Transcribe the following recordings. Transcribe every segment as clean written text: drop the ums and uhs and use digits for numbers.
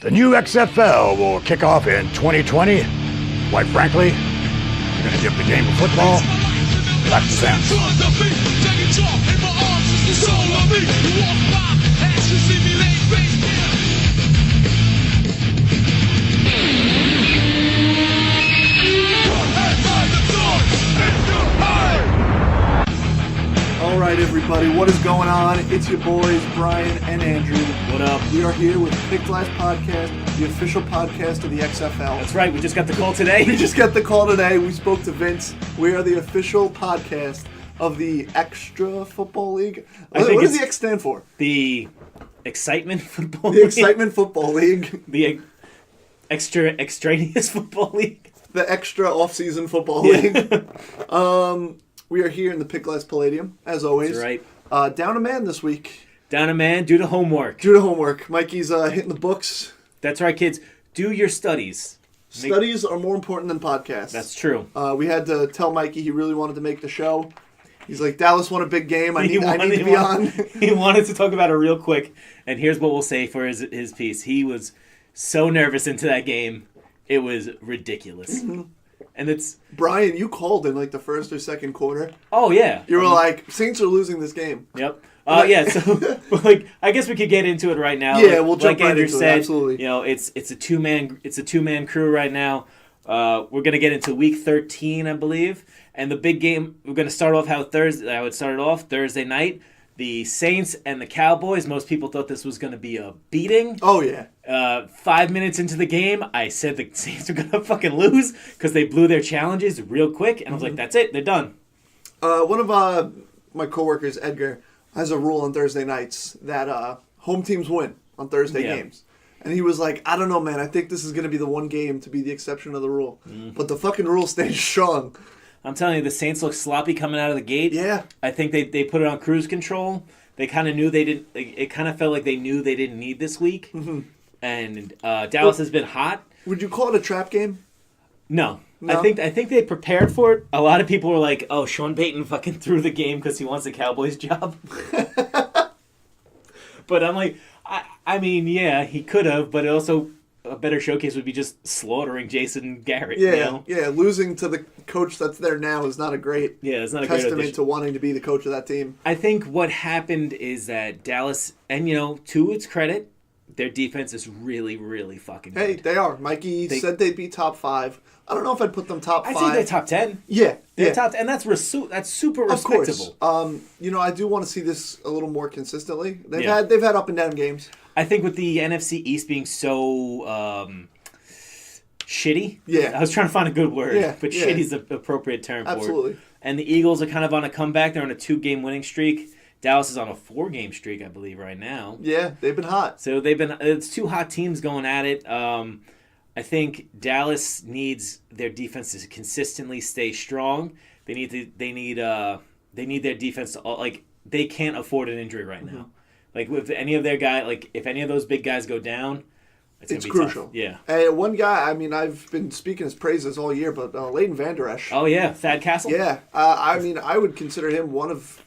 The new XFL will kick off in 2020. Quite frankly, we're going to give the game of football back to Sam. All right, everybody, what is going on? It's your boys, Bryan and Andrew. What up? We are here with Picked Last Podcast, the official podcast of the XFL. That's right, we just got the call today. We just got the call today. We spoke to Vince. We are the official podcast of the Extra Football League. What does the X stand for? The Excitement Football The League. Excitement Football League. The Extraneous Football League. The Extra Off-Season Football League. We are here in the Picked Last Palladium, as always. That's right. Down a man this week. Down a man, do the homework. Do the homework. Mikey's hitting the books. That's right, kids. Do your studies. Studies are more important than podcasts. That's true. We had to tell Mikey he really wanted to make the show. He's like, Dallas won a big game. I need to be on. He wanted to talk about it real quick, and here's what we'll say for his piece. He was so nervous into that game. It was ridiculous. Mm-hmm. And it's... Bryan, you called in like the first or second quarter. Oh, yeah. You were like, Saints are losing this game. Yep. Yeah, so I guess we could get into it right now. Yeah, we'll jump right Andrew into said, it. Absolutely. You know, it's a two-man crew right now. We're gonna get into week 13, I believe, and the big game. We're gonna start off how it started off Thursday night. The Saints and the Cowboys. Most people thought this was gonna be a beating. Oh yeah. 5 minutes into the game, I said the Saints are gonna fucking lose because they blew their challenges real quick, and I was like, "That's it, they're done." One of my coworkers, Edgar, has a rule on Thursday nights that home teams win on Thursday games. And he was like, I don't know, man. I think this is going to be the one game to be the exception of the rule. But the fucking rule stays strong. I'm telling you, the Saints look sloppy coming out of the gate. Yeah. I think they put it on cruise control. They kind of knew they didn't. It kind of felt like they knew they didn't need this week. Mm-hmm. And Dallas has been hot. Would you call it a trap game? No. I think they prepared for it. A lot of people were like, "Oh, Sean Payton fucking threw the game because he wants the Cowboys job." But I'm like, I mean, yeah, he could have, but also a better showcase would be just slaughtering Jason Garrett. Yeah, you know? Yeah. Losing to the coach that's there now is not a great testament to wanting to be the coach of that team. I think what happened is that Dallas, and to its credit, their defense is really, really fucking good. Hey, they are. Mikey said they'd be top 5. I don't know if I'd put them top 5. I think they're top 10. Yeah. They're top 10, and that's super respectable. Of course. I do want to see this a little more consistently. They've had up and down games. I think with the NFC East being so shitty. Yeah. I was trying to find a good word, but shitty is the appropriate term for it. Absolutely. And the Eagles are kind of on a comeback. They're on a 2-game winning streak. Dallas is on a 4-game streak, I believe, right now. Yeah, they've been hot. So it's two hot teams going at it. I think Dallas needs their defense to consistently stay strong. They need their defense to they can't afford an injury right now. Like with any of their guys, if any of those big guys go down, it's gonna be crucial. Tough. Yeah. Hey, one guy. I mean, I've been speaking his praises all year, but Leighton Vander Esch. Oh yeah, Thad Castle. Yeah. I would consider him one of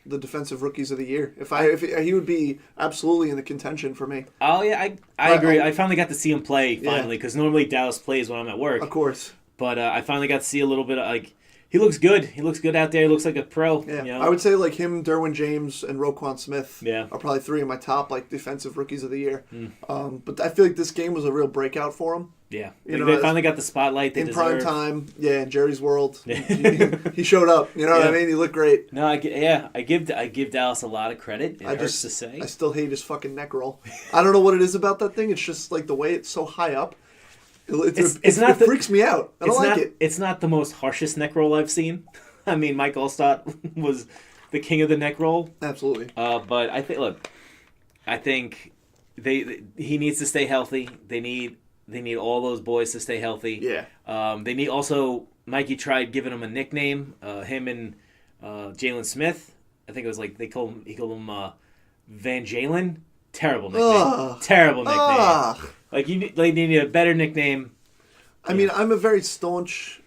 the defensive rookies of the year. If he would be absolutely in the contention for me. Oh yeah, I agree. I finally got to see him play because normally Dallas plays when I'm at work. Of course. But I finally got to see a little bit of he looks good. He looks good out there. He looks like a pro. Yeah. I would say him, Derwin James, and Roquan Smith are probably 3 of my top defensive rookies of the year. But I feel like this game was a real breakout for him. Yeah, they finally got the spotlight they deserve. In prime time, in Jerry's world, he showed up. You know what I mean? He looked great. No, I give Dallas a lot of credit. Hurts to say. I still hate his fucking neck roll. I don't know what it is about that thing. It's just the way it's so high up. It freaks me out. I don't like it. It's not the most harshest neck roll I've seen. I mean, Mike Allstott was the king of the neck roll. Absolutely. But I think he needs to stay healthy. They need all those boys to stay healthy. Yeah. They need also. Mikey tried giving him a nickname. Him and Jalen Smith. I think it was he called him Van Jalen. Terrible nickname. Terrible nickname. They need a better nickname. I mean, I'm a very staunch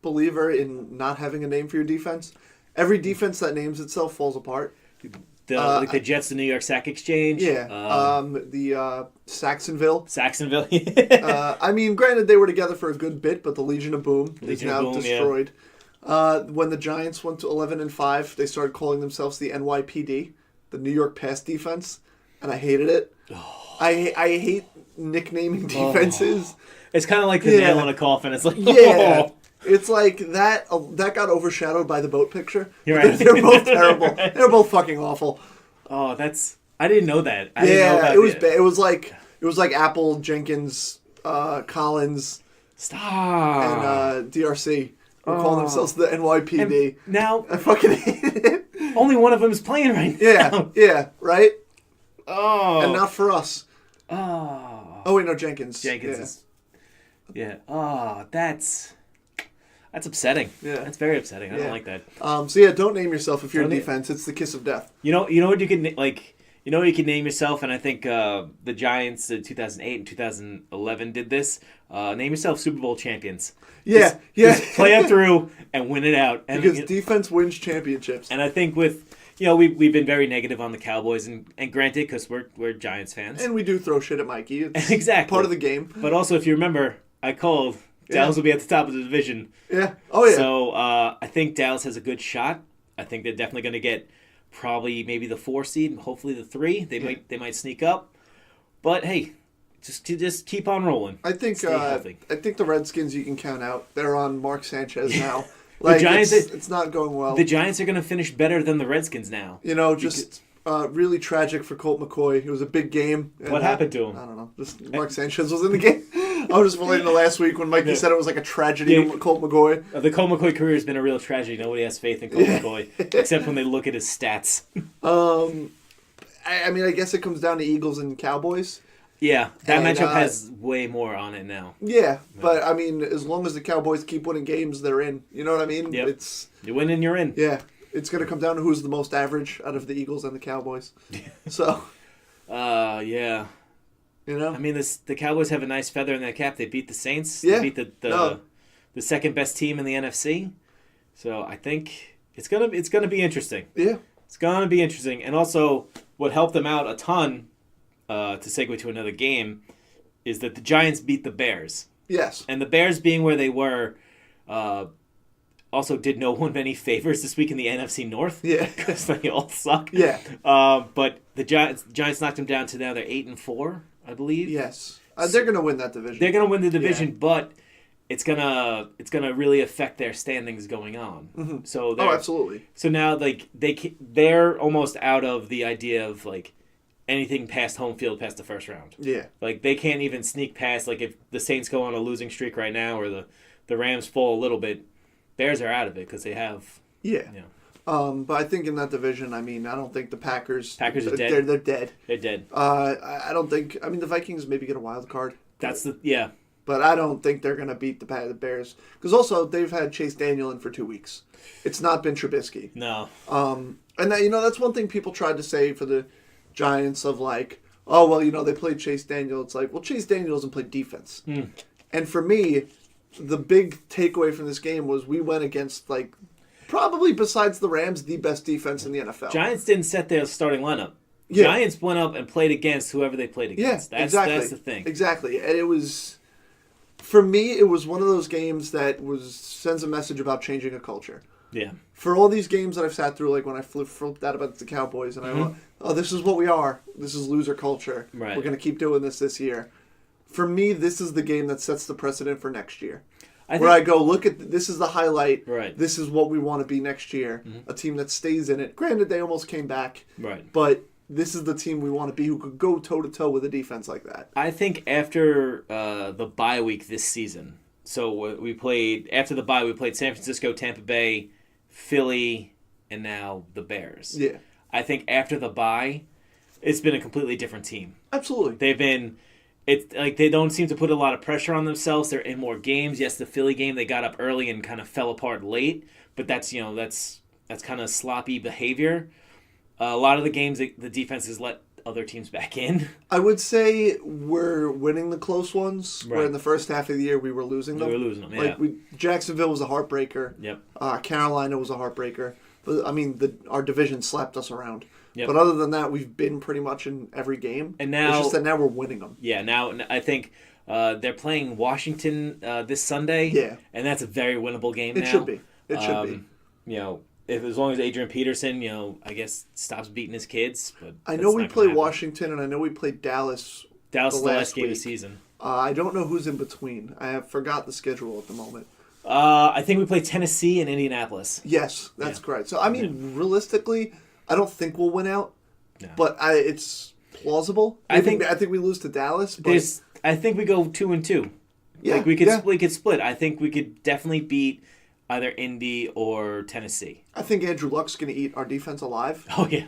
believer in not having a name for your defense. Every defense that names itself falls apart. the Jets, the New York Sack Exchange. Yeah. The Saxonville. Saxonville. I mean, granted, they were together for a good bit, but the Legion of Boom is Legion of now Boom, destroyed. When the Giants went to 11-5, they started calling themselves the NYPD, the New York Pass Defense, and I hated it. I hate nicknaming defenses. It's kind of like the nail in a coffin. It's like, yeah. It's like that got overshadowed by the boat picture. You're right. They're both terrible. They're both fucking awful. Oh, I didn't know that. I didn't know about it was bad. It was like Apple, Jenkins, Collins, Stop. and DRC. Were calling themselves the NYPD. And now I fucking hated it. Only one of them is playing right now. Yeah, right? Oh. And not for us. Oh, wait, no, Jenkins. Yeah. Oh, that's upsetting. Yeah. That's very upsetting. I don't like that. So yeah, don't name yourself if you're a defense. It's the kiss of death. You know what you can like. You know what you can name yourself, and I think the Giants in 2008 and 2011 did this. Name yourself Super Bowl champions. Yeah, just play it through and win it out. And, because defense wins championships. And I think with we've been very negative on the Cowboys, and granted, because we're Giants fans, and we do throw shit at Mikey. It's exactly part of the game. But also, if you remember, I called Dallas will be at the top of the division. Yeah. Oh yeah. So I think Dallas has a good shot. I think they're definitely going to get probably maybe the 4 seed, hopefully the 3. They might sneak up. But hey, just keep on rolling. I think the Redskins you can count out. They're on Mark Sanchez now. The Giants, it's not going well. The Giants are going to finish better than the Redskins now. Really tragic for Colt McCoy. It was a big game. What happened to him? I don't know. Just Mark Sanchez was in the game. I was just relating to last week when Mikey said it was like a tragedy of Colt McCoy. The Colt McCoy career has been a real tragedy. Nobody has faith in Colt McCoy, except when they look at his stats. I mean, I guess it comes down to Eagles and Cowboys. Yeah, that matchup has way more on it now. Yeah, but I mean, as long as the Cowboys keep winning games, they're in. You know what I mean? Yep. You win and you're in. Yeah. It's going to come down to who's the most average out of the Eagles and the Cowboys. So. Yeah. You know? I mean, the Cowboys have a nice feather in their cap. They beat the Saints. Yeah. They beat the second best team in the NFC. So I think it's gonna be interesting. Yeah. It's gonna be interesting. And also, what helped them out a ton, to segue to another game, is that the Giants beat the Bears. Yes. And the Bears being where they were, also did no one any favors this week in the NFC North. Yeah. Because they all suck. Yeah. But the Giants knocked them down to now they're 8-4, I believe. Yes. They're going to win that division. They're going to win the division, but it's gonna really affect their standings going on. Mm-hmm. So absolutely. So now they're almost out of the idea of like anything past home field past the first round. Yeah. Like they can't even sneak past, like if the Saints go on a losing streak right now or the Rams fall a little bit, Bears are out of it because they have. Yeah. But I think in that division, I mean, I don't think the Packers are dead. They're dead. They're dead. I don't think. I mean, the Vikings maybe get a wild card. But I don't think they're going to beat the Bears because also they've had Chase Daniel in for 2 weeks. It's not been Trubisky. No. And that, that's one thing people tried to say for the Giants of like, oh well, they played Chase Daniel. It's like, well, Chase Daniel doesn't play defense. And for me, the big takeaway from this game was we went against like probably besides the Rams the best defense in the NFL. Giants didn't set their starting lineup. Yeah. Giants went up and played against whoever they played against. Yeah, exactly. That's the thing. Exactly. And it was, for me, it was one of those games that sends a message about changing a culture. Yeah. For all these games that I've sat through, like when I flipped out about the Cowboys, and I went, oh, this is what we are. This is loser culture. Right. We're going to keep doing this year. For me, this is the game that sets the precedent for next year. I go, look at, this is the highlight. Right. This is what we want to be next year. A team that stays in it. Granted, they almost came back. Right. But this is the team we want to be who could go toe-to-toe with a defense like that. I think after the bye week this season, so we played, after the bye, we played San Francisco, Tampa Bay, Philly, and now the Bears. Yeah. I think after the bye, it's been a completely different team. Absolutely. It's like they don't seem to put a lot of pressure on themselves. They're in more games. Yes, the Philly game, they got up early and kind of fell apart late, but that's kind of sloppy behavior. A lot of the games, the defense has let other teams back in. I would say we're winning the close ones, where in the first half of the year we were losing them. Yeah. Jacksonville was a heartbreaker. Yep. Carolina was a heartbreaker. But, I mean, our division slapped us around. Yep. But other than that, we've been pretty much in every game. And now, it's just that now we're winning them. Yeah, now I think they're playing Washington this Sunday. Yeah. And that's a very winnable game now. It should be. It should be. You know, if as long as Adrian Peterson, you know, I guess stops beating his kids. But I know we play Washington, and I know we played Dallas. Dallas the last game of week. the season. I don't know who's in between. I have forgot the schedule at the moment. I think we play Tennessee and Indianapolis. Yes, that's correct. So, I mean, realistically, I don't think we'll win out, but it's plausible. I think we lose to Dallas. But I think we go 2-2. Yeah, like we could split. I think we could definitely beat either Indy or Tennessee. I think Andrew Luck's going to eat our defense alive. Oh yeah.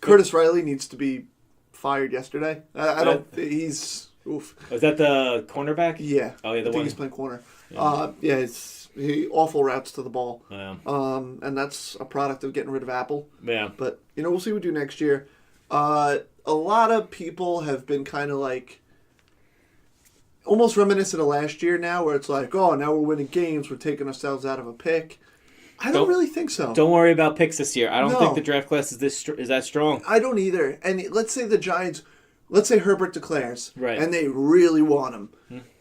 Curtis Riley needs to be fired yesterday. I don't. He's oof. Was that the cornerback? Yeah. Oh yeah, I think he's playing corner. Yeah, it's awful routes to the ball. Yeah. And that's a product of getting rid of Apple. Yeah. But we'll see what we do next year. A lot of people have been kind of like almost reminiscent of last year now, where it's like, oh, now we're winning games, we're taking ourselves out of a pick. I don't really think so. Don't worry about picks this year. I don't No. think the draft class is that strong. I don't either. And let's say the Giants, let's say Herbert declares, Right. and they really want him.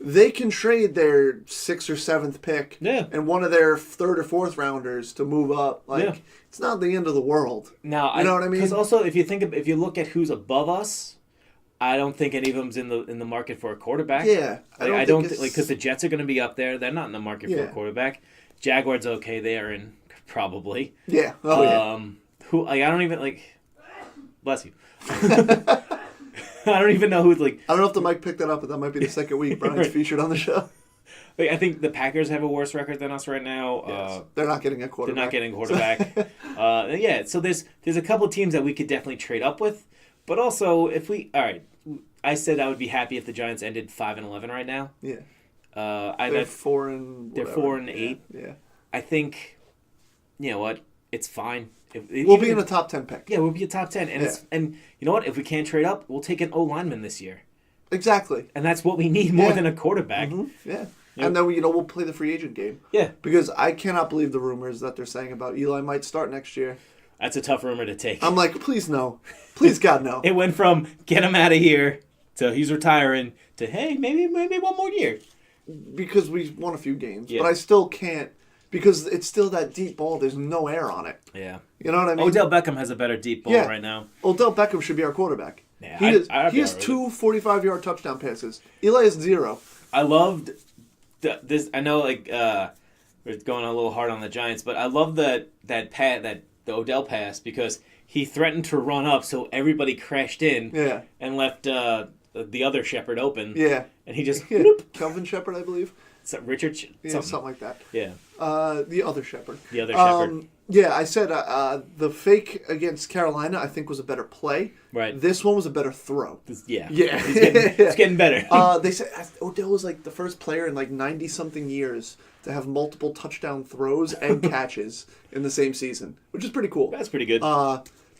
They can trade their 6th or 7th pick and one of their 3rd or 4th rounders to move up. Like, it's not the end of the world. Now, you know what I mean? Because also, if you look at who's above us, I don't think any of them's in the market for a quarterback. Yeah, I don't think because the Jets are going to be up there. They're not in the market for a quarterback. Jaguars, okay, they are in probably. Yeah. Oh yeah. Who I don't even like. Bless you. I don't even know who's like. I don't know if the mic picked that up, but that might be the second week Brian's featured on the show. Like, I think the Packers have a worse record than us right now. Yes. They're not getting a quarterback. They're not getting a quarterback. Yeah, so there's a couple of teams that we could definitely trade up with, but also if we I said I would be happy if the Giants ended 5-11 right now. Yeah. They're 4-8. They're 4-8. Yeah. I think, you know what, it's fine. We'll be in the top 10 pick. Yeah, we'll be a top 10, and and you know what? If we can't trade up, we'll take an O lineman this year. Exactly. And that's what we need more than a quarterback. Mm-hmm. Yeah. Yep. And then we'll play the free agent game. Yeah. Because I cannot believe the rumors that they're saying about Eli might start next year. That's a tough rumor to take. I'm like, please no. Please God no. It went from get him out of here to he's retiring to hey, maybe one more year. Because we won a few games. Yeah. But I still can't because it's still that deep ball. There's no air on it. Yeah. You know what I mean? Odell Beckham has a better deep ball right now. Odell Beckham should be our quarterback. Yeah, he has 2 45-yard touchdown passes. Eli has 0. I loved this. I know, like we're going a little hard on the Giants, but I love the Odell pass because he threatened to run up, so everybody crashed in and left the other Shepherd open. Yeah, and he just Kelvin Shepherd, I believe. Richard, something like that. Yeah, the other Shepherd. The other Shepherd. Yeah, I said the fake against Carolina I think was a better play. Right. This one was a better throw. Yeah. It's getting better. They said Odell was like the first player in like 90-something years to have multiple touchdown throws and catches in the same season, which is pretty cool. That's pretty good.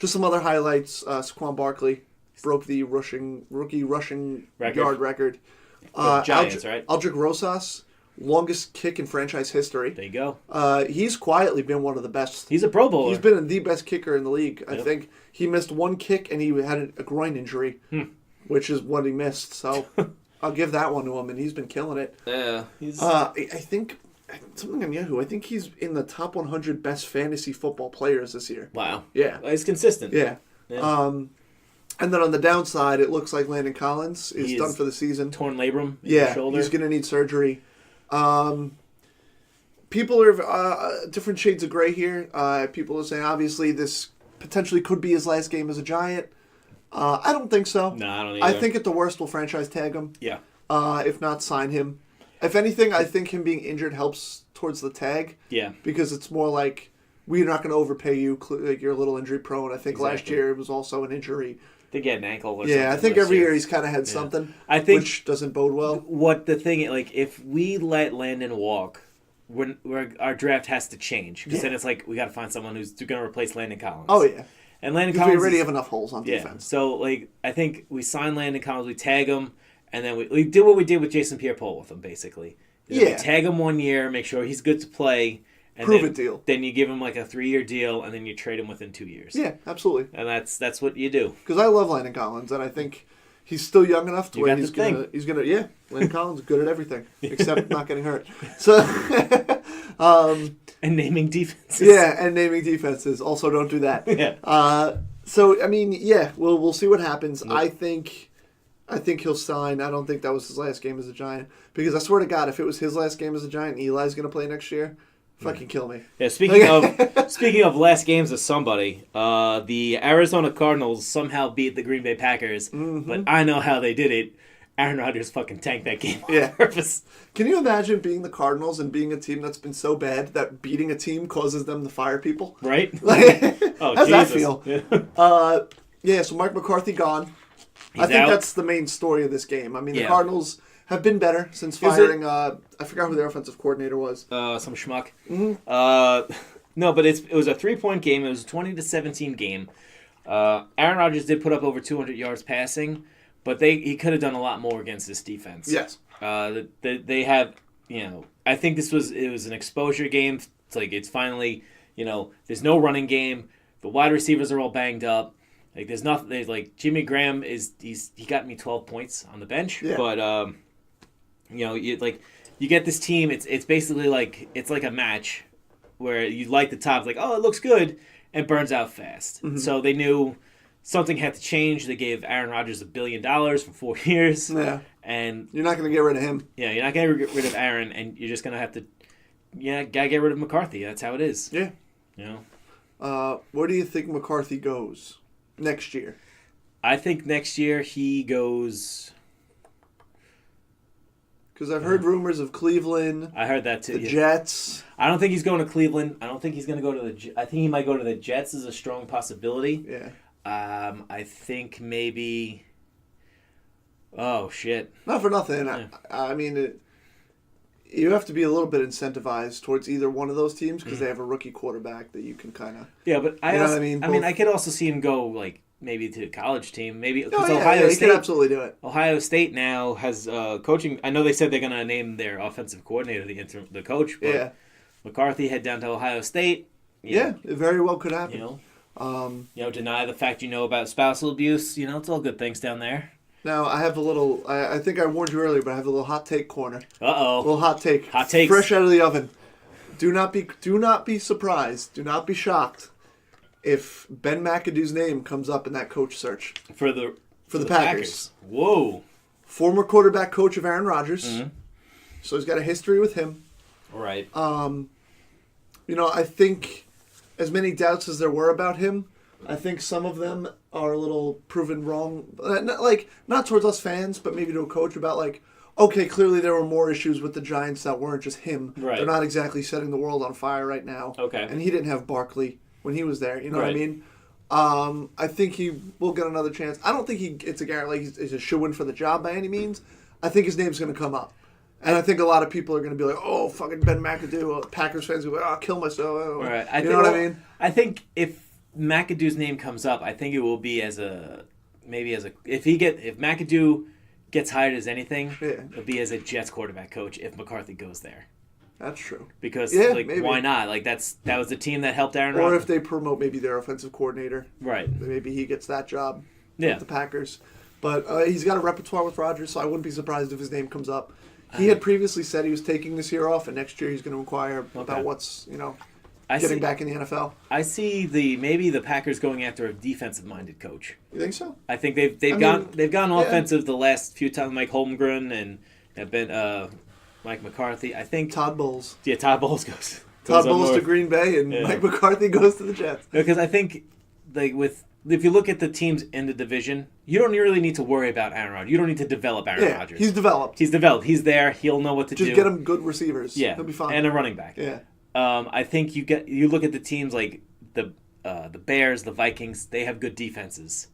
Just some other highlights. Saquon Barkley broke the rookie rushing yard record. Giants, right? Aldrick Rosas, longest kick in franchise history. There you go. He's quietly been one of the best. He's a Pro Bowler. He's been the best kicker in the league. I think he missed one kick and he had a groin injury, which is what he missed. So I'll give that one to him, and he's been killing it. Yeah. I think something on Yahoo. I think he's in the top 100 best fantasy football players this year. Wow. Yeah. Well, he's consistent. Yeah. And then on the downside, it looks like Landon Collins is done for the season. Torn labrum in the shoulder. He's going to need surgery. People are different shades of gray here. People are saying, obviously, this potentially could be his last game as a Giant. I don't think so. No, I don't either. I think at the worst, we'll franchise tag him. Yeah. If not, sign him. If anything, I think him being injured helps towards the tag. Yeah. Because it's more like, we're not going to overpay you. Like, you're a little injury prone. I think last year it was also an injury. To get an ankle or something. Yeah, I think every year he's kind of had something, which doesn't bode well. What the thing, like, if we let Landon walk, our draft has to change. Because then it's like, we got to find someone who's going to replace Landon Collins. Oh, yeah. And Landon Collins... we already have enough holes on defense. So, like, I think we sign Landon Collins, we tag him, and then we did what we did with Jason Pierre-Paul with him, basically. We tag him 1 year, make sure he's good to play, And Prove it deal. Then you give him like a 3-year deal, and then you trade him within 2 years. Yeah, absolutely. And that's what you do. Because I love Landon Collins, and I think he's still young enough to where he's gonna. Yeah, Landon Collins is good at everything except not getting hurt. So. And naming defenses. Yeah, and naming defenses. Also, don't do that. Yeah. So I mean, yeah, we'll see what happens. Nope. I think he'll sign. I don't think that was his last game as a Giant, because I swear to God, if it was his last game as a Giant, Eli's going to play next year. Fucking kill me. Yeah. Speaking of last games of somebody, the Arizona Cardinals somehow beat the Green Bay Packers, but I know how they did it. Aaron Rodgers fucking tanked that game on purpose. Can you imagine being the Cardinals and being a team that's been so bad that beating a team causes them to fire people? Right? How's that feel? Yeah. So Mike McCarthy gone. He's I think out. That's the main story of this game. I mean, the Cardinals have been better since firing, I forgot who their offensive coordinator was. Some schmuck. No, but it was a 3-point game. It was a 20-17 game. Aaron Rodgers did put up over 200 yards passing, but he could have done a lot more against this defense. Yes. They have, I think it was an exposure game. It's finally, there's no running game. The wide receivers are all banged up. There's nothing. There's Jimmy Graham he got me 12 points on the bench. Yeah. But you get this team. It's basically it's like a match where you light the top. It looks good, and burns out fast. Mm-hmm. So they knew something had to change. They gave Aaron Rodgers $1 billion for 4 years. Yeah. And you're not going to get rid of him. Yeah, you're not going to get rid of Aaron, and you're just going to have to, gotta get rid of McCarthy. That's how it is. Yeah. Where do you think McCarthy goes next year? I think next year he goes. Because I've heard rumors of Cleveland. I heard that too. The Jets. I don't think he's going to Cleveland. I don't think he's going to go to I think he might go to the Jets. Is a strong possibility. Yeah. I think maybe. Oh shit! Not for nothing. Yeah. I mean, you have to be a little bit incentivized towards either one of those teams because they have a rookie quarterback that you can kind of. Yeah, but I mean, I could also see him go maybe to a college team, maybe because Ohio State can absolutely do it. Ohio State now has coaching. I know they said they're going to name their offensive coordinator the coach. But McCarthy head down to Ohio State. It very well could happen. Deny the fact about spousal abuse. It's all good things down there. Now, I have a little, I think I warned you earlier, but I have a little hot take corner. Uh-oh. A little hot take. Hot takes. Fresh out of the oven. Do not be surprised. Do not be shocked if Ben McAdoo's name comes up in that coach search. For the Packers. Whoa. Former quarterback coach of Aaron Rodgers. Mm-hmm. So he's got a history with him. Right. I think as many doubts as there were about him, I think some of them are a little proven wrong. Not towards us fans, but maybe to a coach about okay, clearly there were more issues with the Giants that weren't just him. Right. They're not exactly setting the world on fire right now. Okay. And he didn't have Barkley when he was there. You know what I mean? I think he will get another chance. I don't think it's a guarantee he's a shoo-in for the job by any means. I think his name's going to come up. And I think a lot of people are going to be like, oh, fucking Ben McAdoo. Packers fans will be like, I'll kill myself. Right. You know what I mean? I think if McAdoo's name comes up, I think it will be if McAdoo gets hired as anything, it'll be as a Jets quarterback coach if McCarthy goes there. That's true. Because why not? That was the team that helped Aaron Rodgers. Or if they promote maybe their offensive coordinator, right? Maybe he gets that job with the Packers. But he's got a repertoire with Rodgers, so I wouldn't be surprised if his name comes up. He had previously said he was taking this year off, and next year he's going to inquire about what's getting back in the NFL. I see maybe the Packers going after a defensive-minded coach. You think so? I think they've gone offensive the last few times. Mike Holmgren and have been Mike McCarthy. I think Todd Bowles. Yeah, Todd Bowles goes. Todd Bowles to Green Bay, and Mike McCarthy goes to the Jets. Because I think if you look at the teams in the division, you don't really need to worry about Aaron Rodgers. You don't need to develop Aaron Rodgers. He's developed. He's there. He'll know what to do. Just get him good receivers. Yeah, he'll be fine. And a running back. Yeah. I think you look at the teams like the Bears, the Vikings. They have good defenses.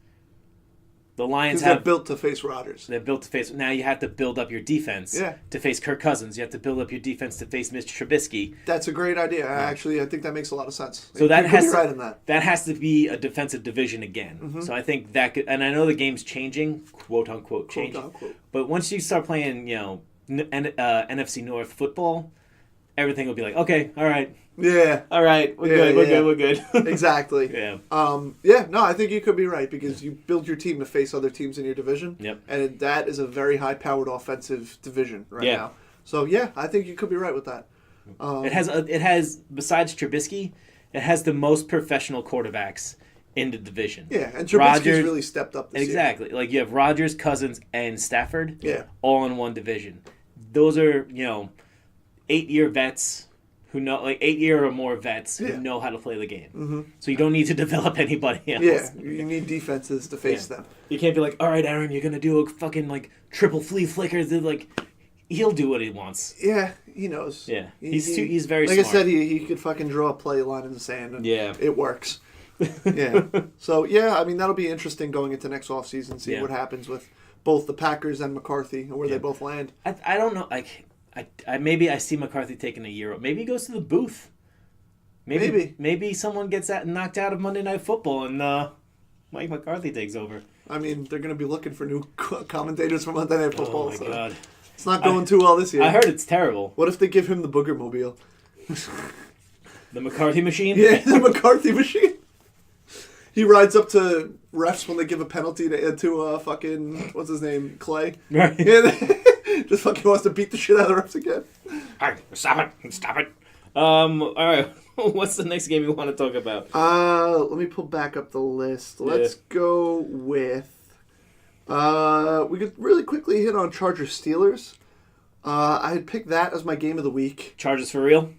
The Lions they're built to face Rodgers. They're built to face. Now you have to build up your defense to face Kirk Cousins. You have to build up your defense to face Mr. Trubisky. That's a great idea. I think that makes a lot of sense. So that has right in that. That has to be a defensive division again. Mm-hmm. So I think that could, and I know the game's changing, quote unquote changing. Quote unquote. But once you start playing, NFC North football, everything will be like, okay, all right. Yeah. All right, we're good. Exactly. Yeah. No, I think you could be right because you build your team to face other teams in your division. Yep. And that is a very high-powered offensive division right now. So, yeah, I think you could be right with that. It has, besides Trubisky, it has the most professional quarterbacks in the division. Yeah, and Trubisky's really stepped up this year. Exactly. Like, you have Rodgers, Cousins, and Stafford all in one division. Those are, 8-year vets who know, 8-year or more vets who know how to play the game. Mm-hmm. So you don't need to develop anybody else. Yeah, you need defenses to face them. You can't be like, all right, Aaron, you're going to do a fucking, triple flea flicker. He'll do what he wants. Yeah, he knows. Yeah, he's very smart. Like I said, he could fucking draw a play line in the sand, and it works. Yeah. So, I mean, that'll be interesting going into next offseason, see what happens with both the Packers and McCarthy, and where they both land. I don't know. Maybe I see McCarthy taking a year. Maybe he goes to the booth. Maybe someone gets knocked out of Monday Night Football, and Mike McCarthy takes over. I mean, they're going to be looking for new commentators for Monday Night Football. Oh, my God. It's not going too well this year. I heard it's terrible. What if they give him the Booger Mobile? The McCarthy machine? Yeah, the McCarthy machine. He rides up to refs when they give a penalty to fucking, what's his name, Clay? Right. Yeah, just fucking wants to beat the shit out of the refs again. All right, stop it. All right, what's the next game you want to talk about? Let me pull back up the list. Let's go with... we could really quickly hit on Chargers-Steelers. I had picked that as my game of the week. Chargers for real?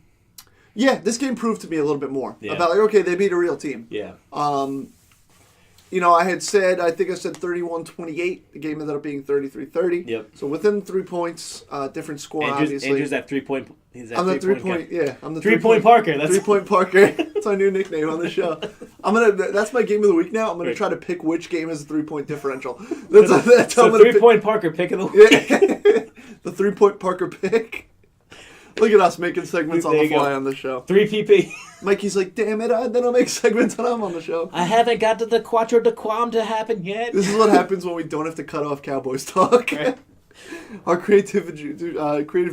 Yeah, this game proved to me a little bit more. Yeah. About, okay, they beat a real team. Yeah. I think I said 31-28. The game ended up being 33-30. Yep. So within 3 points, different score, obviously. Andrew's that 3-point... I'm the 3-point, I'm the 3-point Parker. That's 3-point Parker. That's our new nickname on the show. That's my game of the week now. I'm gonna try to pick which game has a 3-point differential. That's so 3-point Parker pick of the week. The 3-point Parker pick. Look at us making segments on the fly on the show. 3PP. Mikey's like, damn it, then I'll make segments when I'm on the show. I haven't got to the Quattro de Quam to happen yet. This is what happens when we don't have to cut off Cowboys talk. Right. Our creative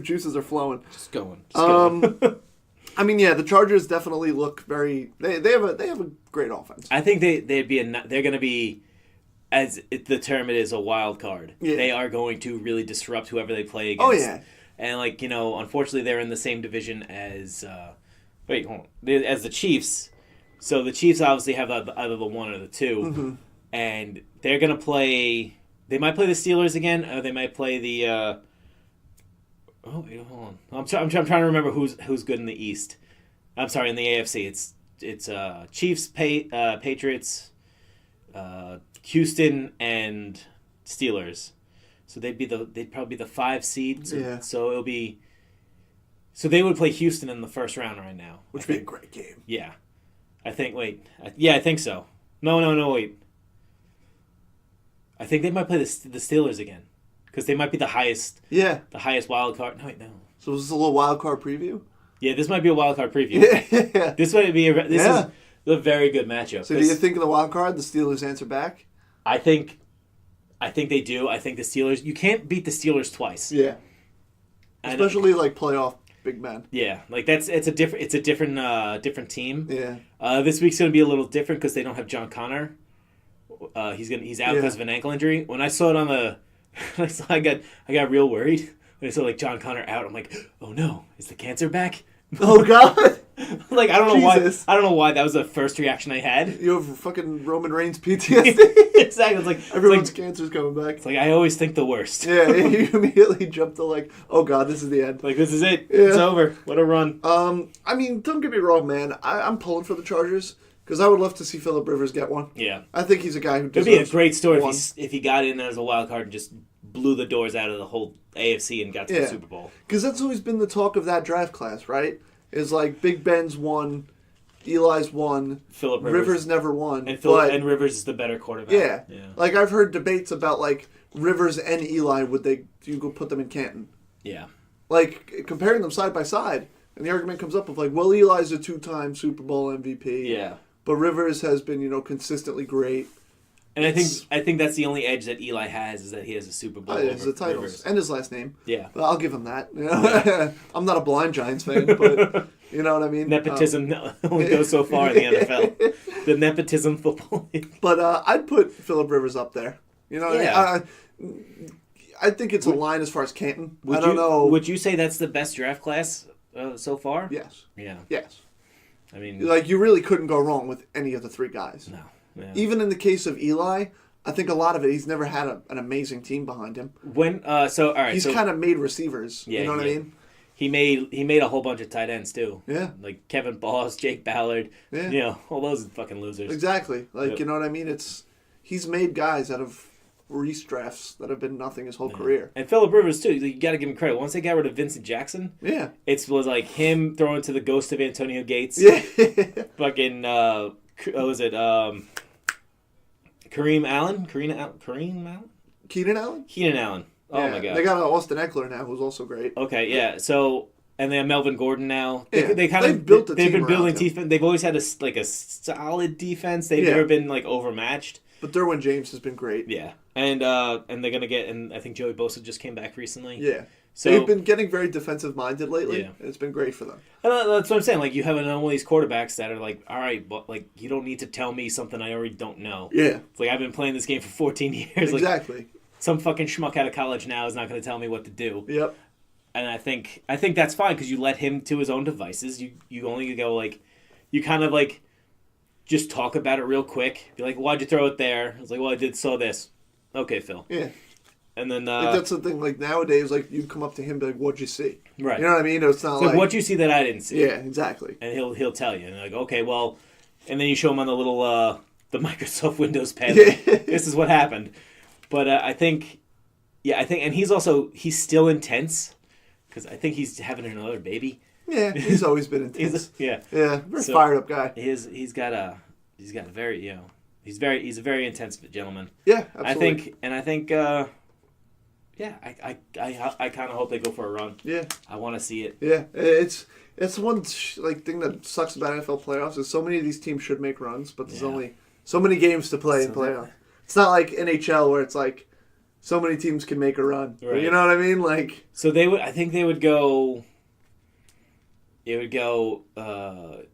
juices are flowing. Just going. I mean, the Chargers definitely look very. They have a great offense. I think they're going to be, as the term it is, a wild card. Yeah. They are going to really disrupt whoever they play against. Oh yeah. And unfortunately, they're in the same division as as the Chiefs. So the Chiefs obviously have either the one or the two, and they're going to play. They might play the Steelers again, or they might play the. Hold on. I'm trying to remember who's good in the East. I'm sorry, in the AFC. It's Chiefs, Patriots, Houston, and Steelers. So they'd probably be the 5 seed. So it'll be. So they would play Houston in the first round right now, which would be a great game. Yeah, I think. I think so. No. Wait. I think they might play the Steelers again, because they might be the highest. Yeah. The highest wild card. No, wait, no. So is this a little wild card preview? Yeah, this might be a wild card preview. Yeah. This might be is a very good matchup. So do you think of the wild card, the Steelers answer back? I think they do. I think the Steelers. You can't beat the Steelers twice. Yeah. Especially playoff big men. Yeah, it's a different team. Yeah. This week's gonna be a little different because they don't have John Connor. He's out because of an ankle injury. When I saw it I got real worried when I saw John Connor out. I'm like, oh no, is the cancer back? Oh God. I don't know why. I don't know why that was the first reaction I had. You have fucking Roman Reigns PTSD. Exactly. It's everyone's cancer's coming back. It's I always think the worst. Yeah, you immediately jump to oh God, this is the end. This is it. Yeah. It's over. What a run. I mean, don't get me wrong, man. I'm pulling for the Chargers. Because I would love to see Phillip Rivers get one. Yeah. I think he's a guy who deserves it would be a great story if he got in as a wild card and just blew the doors out of the whole AFC and got to the Super Bowl. Because that's always been the talk of that draft class, right? Is Big Ben's won, Eli's won, Phillip Rivers never won. And Rivers is the better quarterback. Yeah. I've heard debates about Rivers and Eli, you go put them in Canton? Yeah. Comparing them side by side. And the argument comes up of Eli's a 2-time Super Bowl MVP. Yeah. But Rivers has been, consistently great. And I think that's the only edge that Eli has is that he has a Super Bowl. It's the titles Rivers. and his last name. Yeah, but I'll give him that. You know? I'm not a blind Giants fan, but you know what I mean. Nepotism only goes so far in the NFL. The nepotism football league. But I'd put Phillip Rivers up there. You know, Yeah. I think it's a line as far as Canton. I don't know. Would you say that's the best draft class so far? Yes. Yeah. Yes. I mean, like you really couldn't go wrong with any of the three guys. No. Yeah. Even in the case of Eli, I think a lot of it he's never had an amazing team behind him. When all right, he's kind of made receivers. Yeah, you know what I mean? He made a whole bunch of tight ends too. Yeah. Like Kevin Boss, Jake Ballard. Yeah. You know, all those fucking losers. Exactly. Like Yep. you know what I mean? He's made guys out of Reese drafts that have been nothing his whole career. And Phillip Rivers too. You got to give him credit. Once they got rid of Vincent Jackson, Yeah. it was like him throwing to the ghost of Antonio Gates. Yeah. Fucking what was it? Kareem Allen? Keenan Allen? Keenan Allen. Oh Yeah. my god. They got Austin Eckler now, who's also great. Okay, yeah. So and they have Melvin Gordon now. Yeah. They kind They've of built a they've team been building around him. defense. They've always had a solid defense. They've Yeah. never been like overmatched. But Derwin James has been great. Yeah, and they're gonna get. And I think Joey Bosa just came back recently. Yeah. So they've been getting very defensive minded lately. Yeah. It's been great for them. that's what I'm saying. Like you have one of these quarterbacks that are like, all right, but like you don't need to tell me something I already don't know. Yeah. It's like I've been playing this game for 14 years. Like, Exactly. some fucking schmuck out of college now is not going to tell me what to do. Yep. And I think that's fine because you let him to his own devices. You only go like, you kind of like, just talk about it real quick. Be like, why'd you throw it there? It's like, well, I saw this. Okay, Phil. Yeah. And then Like that's the thing. Like nowadays, like you'd come up to him and be like, "What'd you see?" right. You know what I mean? It's not So like what you see that I didn't see. Yeah, exactly. And he'll tell you. And like, okay, well, and then you show him on the little the Microsoft Windows pad. Like, this is what happened. But I think, and he's still intense because I think he's having another baby. Yeah, he's always been intense. Yeah, very fired up guy. He's got a very he's a very intense gentleman. Yeah, absolutely. I think I kind of hope they go for a run. Yeah, I want to see it. Yeah, it's one thing that sucks about NFL playoffs is so many of these teams should make runs, but there's only so many games to play in playoffs. It's not like NHL where it's like so many teams can make a run. Right. You know what I mean? Like so I think they would go. It would go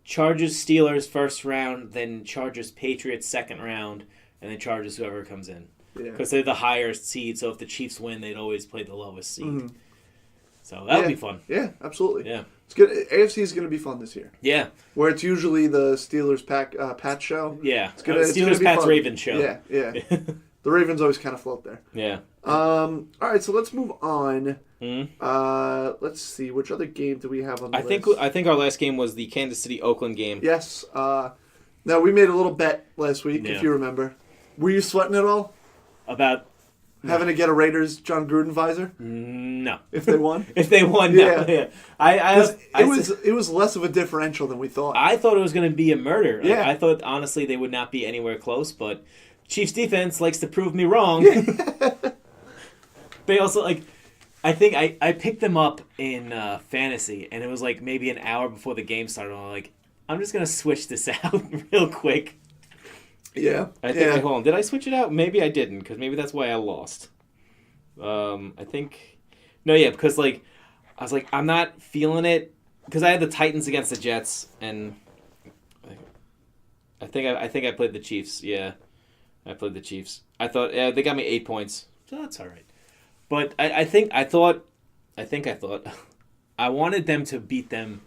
Chargers Steelers first round, then Chargers Patriots second round, and then Chargers whoever comes in. Because they're the higher seed, so if the Chiefs win, they'd always play the lowest seed. Mm-hmm. So that would be fun. Yeah, absolutely. Yeah, it's good. AFC is going to be fun this year. Yeah, where it's usually the Steelers Pat show. Yeah, it's gonna, Steelers Pats Ravens show. Yeah, yeah. The Ravens always kind of float there. Yeah. All right, so let's move on. Mm-hmm. Let's see, which other game do we have on the list? I think our last game was the Kansas City Oakland game. Yes. Now we made a little bet last week, if you remember. Were you sweating at all about having to get a Raiders John Gruden visor? No. If they won? If they won, no. Yeah. It was less of a differential than we thought. I thought it was going to be a murder. Yeah. I thought honestly they would not be anywhere close, but Chiefs defense likes to prove me wrong. They also I think I picked them up in fantasy, and it was like maybe an hour before the game started. I'm like, I'm just gonna switch this out real quick. Yeah. I think. Hold on, did I switch it out? Maybe I didn't, because maybe that's why I lost. I think. No, yeah, because I was like, I'm not feeling it, because I had the Titans against the Jets, and I think I played the Chiefs. Yeah, I played the Chiefs. I thought they got me 8 points, so that's all right. But I thought I wanted them to beat them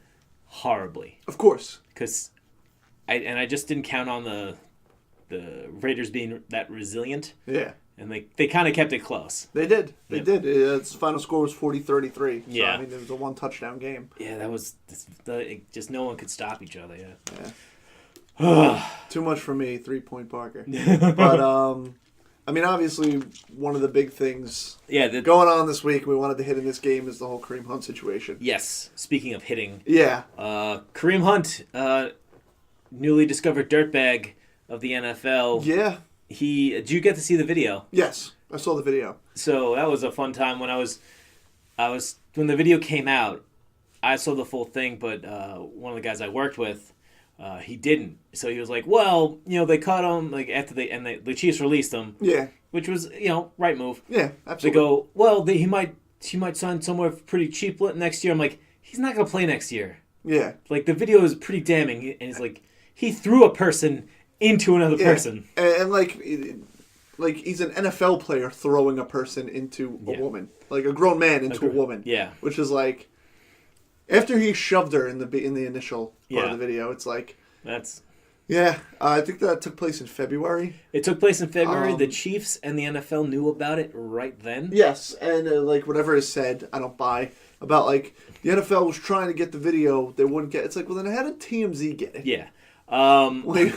horribly. Of course. Because I just didn't count on the Raiders being that resilient. Yeah. And they kind of kept it close. They did. They did. Its final score was 40-33. So, yeah. I mean, it was a one-touchdown game. Yeah, that was just no one could stop each other. Yeah. Too much for me, 3-point Parker. But I mean, obviously, one of the big things going on this week we wanted to hit in this game is the whole Kareem Hunt situation. Yes. Speaking of hitting. Yeah. Kareem Hunt, newly discovered dirtbag of the NFL. Yeah. Did you get to see the video? Yes. I saw the video. So that was a fun time when when the video came out, I saw the full thing, but one of the guys I worked with he didn't. So he was like, well, they cut him like after the Chiefs released him. Yeah. Which was right move. Yeah, They absolutely. go, well, he might sign somewhere pretty cheap next year. I'm like, he's not gonna play next year. Yeah. Like the video is pretty damning, and it's like he threw a person into another person. And like he's an NFL player throwing a person into a woman, like a grown man into a woman. Yeah. Which is like, after he shoved her in the initial part of the video, it's like that's. Yeah, I think that took place in February. It took place in February. The Chiefs and the NFL knew about it right then. Yes, and like whatever is said, I don't buy about like the NFL was trying to get the video, they wouldn't get. It's like, well, then how did TMZ get it? Yeah. Like,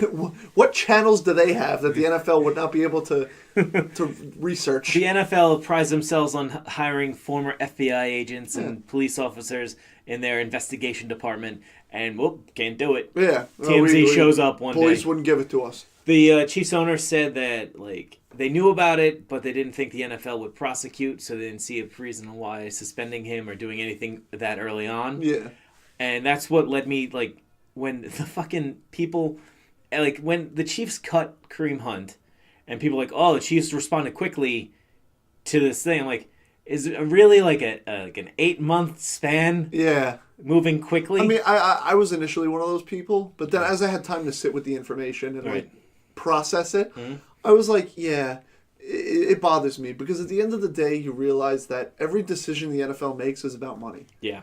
what channels do they have that the NFL would not be able to research? The NFL prides themselves on hiring former FBI agents and police officers in their investigation department, and can't do it. Yeah, TMZ shows up one day. Police wouldn't give it to us. The Chiefs owner said that like they knew about it, but they didn't think the NFL would prosecute, so they didn't see a reason why suspending him or doing anything that early on. Yeah, and that's what led me like. When the fucking people, like when the Chiefs cut Kareem Hunt, and people are like, oh, the Chiefs responded quickly to this thing. I'm like, is it really like an 8-month span? Yeah, moving quickly. I mean, I was initially one of those people, but then as I had time to sit with the information and like process it, I was like, yeah, it bothers me because at the end of the day, you realize that every decision the NFL makes is about money. Yeah,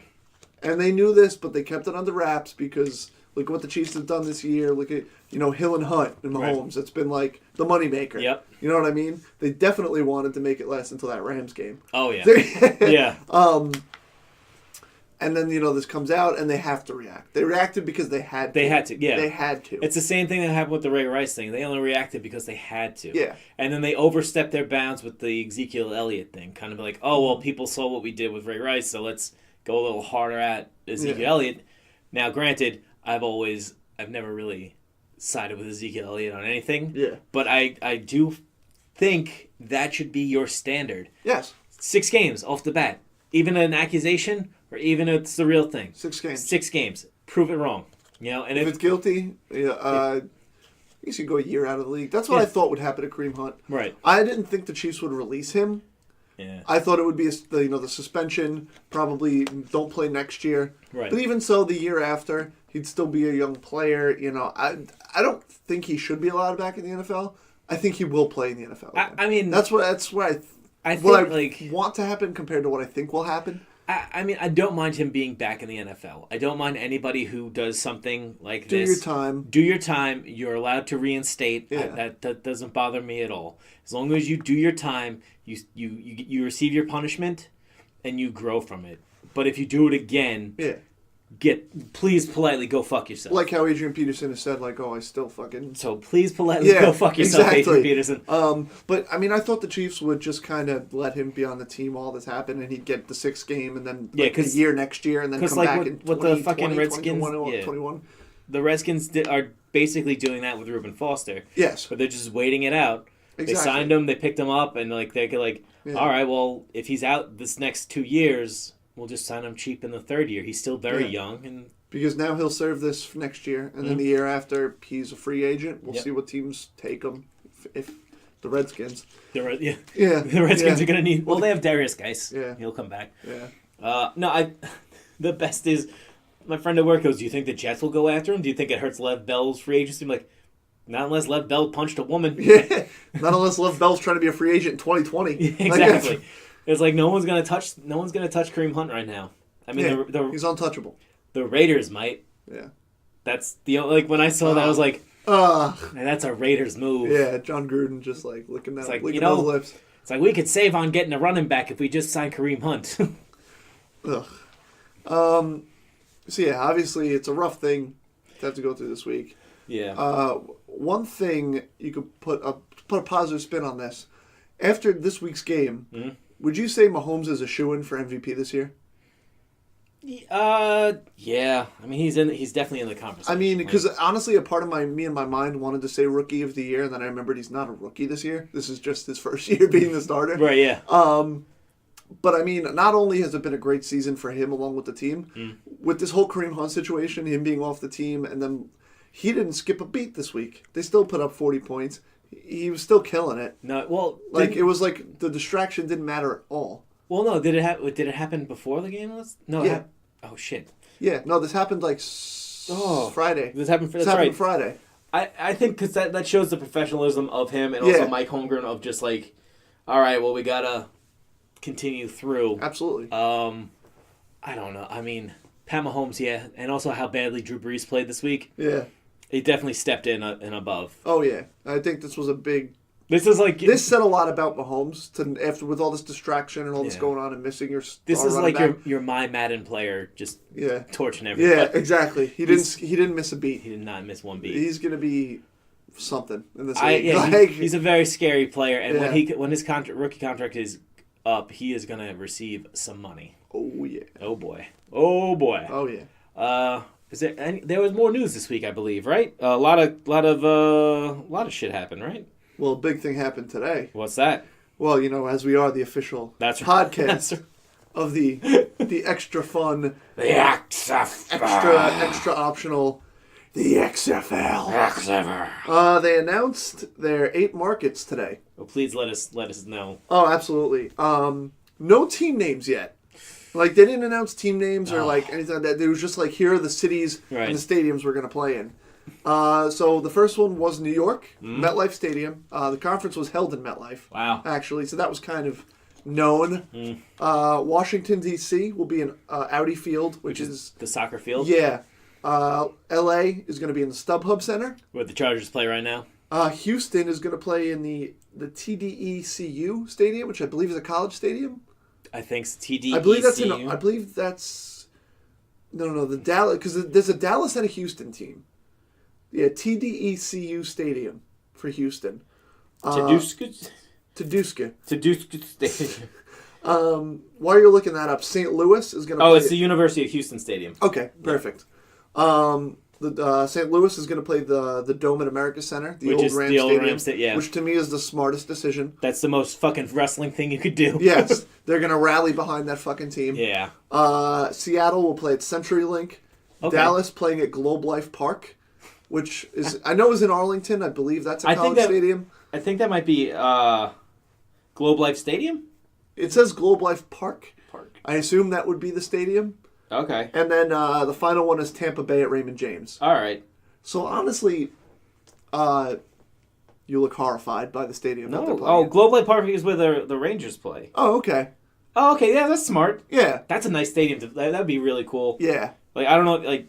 and they knew this, but they kept it under wraps because. Look at what the Chiefs have done this year. Look at, Hill and Hunt and Mahomes. It's been like the moneymaker. Yep. You know what I mean? They definitely wanted to make it last until that Rams game. Oh, yeah. Yeah. And then, this comes out and they have to react. They reacted because they had to. They had to, yeah. They had to. It's the same thing that happened with the Ray Rice thing. They only reacted because they had to. Yeah. And then they overstepped their bounds with the Ezekiel Elliott thing. Kind of like, oh, well, people saw what we did with Ray Rice, so let's go a little harder at Ezekiel Elliott. Now, granted, I've never really sided with Ezekiel Elliott on anything. Yeah. But I do think that should be your standard. Yes. 6 games off the bat. Even an accusation or even if it's the real thing. 6 games. 6 games. Prove it wrong. And if it's guilty, I guess you go a year out of the league. That's what I thought would happen to Kareem Hunt. Right. I didn't think the Chiefs would release him. Yeah. I thought it would be the suspension, probably don't play next year. Right. But even so, the year after, he'd still be a young player. I don't think he should be allowed back in the NFL. I think he will play in the NFL again. I mean, that's where I want to happen compared to what I think will happen. I mean, I don't mind him being back in the NFL. I don't mind anybody who does something like this. Do your time. Do your time. You're allowed to reinstate. Yeah. That doesn't bother me at all. As long as you do your time, you receive your punishment, and you grow from it. But if you do it again, please politely go fuck yourself. Like how Adrian Peterson has said, like, oh, I still fucking... So please politely go fuck yourself, exactly. Adrian Peterson. But, I mean, I thought the Chiefs would just kind of let him be on the team while this happened, and he'd get the 6th game, and then a year next year, and then come back in 21. The Redskins are basically doing that with Reuben Foster. Yes. But they're just waiting it out. Exactly. They signed him, they picked him up, and they're like, all right, well, if he's out this next 2 years... We'll just sign him cheap in the 3rd year. He's still very young. And because now he'll serve this next year, and then the year after, he's a free agent. We'll see what teams take him. If the Redskins. The Redskins are going to need... Well, they have Darius Geis. Yeah. He'll come back. Yeah. The best is... My friend at work goes, do you think the Jets will go after him? Do you think it hurts Lev Bell's free agency? I'm like, not unless Lev Bell punched a woman. Yeah. Not unless Lev Bell's trying to be a free agent in 2020. Exactly. It's like no one's gonna touch Kareem Hunt right now. I mean, he's untouchable. The Raiders might. Yeah. That's when I saw that, I was like, man, that's a Raiders move. Yeah, John Gruden just licking those lips. It's like we could save on getting a running back if we just sign Kareem Hunt. Ugh. So yeah, obviously it's a rough thing to have to go through this week. Yeah. One thing you could put a positive spin on this. After this week's game, would you say Mahomes is a shoo-in for MVP this year? Yeah. I mean, he's definitely in the conversation. I mean, because honestly, a part of me and my mind wanted to say Rookie of the Year, and then I remembered he's not a rookie this year. This is just his first year being the starter. Right, yeah. But I mean, not only has it been a great season for him along with the team, with this whole Kareem Hunt situation, him being off the team, and then he didn't skip a beat this week. They still put up 40 points. He was still killing it. No, well, Like, it was like the distraction didn't matter at all. well, no. Did it happen before the game? No. Yeah. Oh shit. Yeah, no, this happened like Friday. This happened. This That's happened right. Friday. I think because that shows the professionalism of him and also Yeah. Mike Holmgren of just like, all right, well, we gotta continue through. Absolutely. I don't know. I mean, Pat Mahomes, yeah, and also how badly Drew Brees played this week. Yeah. He definitely stepped in and above. Oh, yeah. I think this was a big... This is like This said a lot about Mahomes after with all this distraction and all this Yeah. going on and missing your star This is running like back. your My Madden player just Yeah. torching everybody. Yeah, exactly. He didn't miss a beat. He did not miss one beat. He's gonna be something in this league. Yeah, Like, he's a very scary player, and Yeah. when his rookie contract is up, he is gonna receive some money. oh yeah. Oh boy. Oh boy. Oh yeah. There was more news this week, I believe, right? A lot of shit happened, right? Well, a big thing happened today. What's that? Well, as we are the official That's right. podcast That's right. of the extra fun, The XFL. extra optional, the XFL. XFL. They announced their 8 markets today. Well, please let us know. Oh, absolutely. No team names yet. Like, they didn't announce team names or like anything like that. It was just like, here are the cities Right. and the stadiums we're going to play in. So the first one was New York, MetLife Stadium. The conference was held in MetLife. Wow. Actually, so that was kind of known. Washington, D.C. will be in Audi Field, which is... The soccer field. Yeah. L.A. is going to be in the StubHub Center. Where the Chargers play right now. Houston is going to play in the TDECU Stadium, which I believe is a college stadium. I think it's TDECU. I believe that's... No, the Dallas... Because there's a Dallas and a Houston team. Yeah, TDECU Stadium for Houston. Taduska Stadium. While you're looking that up, St. Louis is going to play... Oh, it's the University of Houston Stadium. Okay, perfect. The St. Louis is going to play the Dome at America Center, the old Rams Stadium, yeah. which to me is the smartest decision. That's the most fucking wrestling thing you could do. Yes, they're going to rally behind that fucking team. Yeah. Seattle will play at CenturyLink. Okay. Dallas playing at Globe Life Park, which I know is in Arlington. I believe that's a college stadium. I think that might be Globe Life Stadium? It says Globe Life Park. I assume that would be the stadium. Okay. And then the final one is Tampa Bay at Raymond James. All right. So honestly, you look horrified by the stadium that they're No. playing Oh, in. Globe Life Park is where the Rangers play. Oh, okay. Oh, okay. Yeah, that's smart. Yeah. That's a nice stadium. That'd be really cool. Yeah. Like, I don't know, like,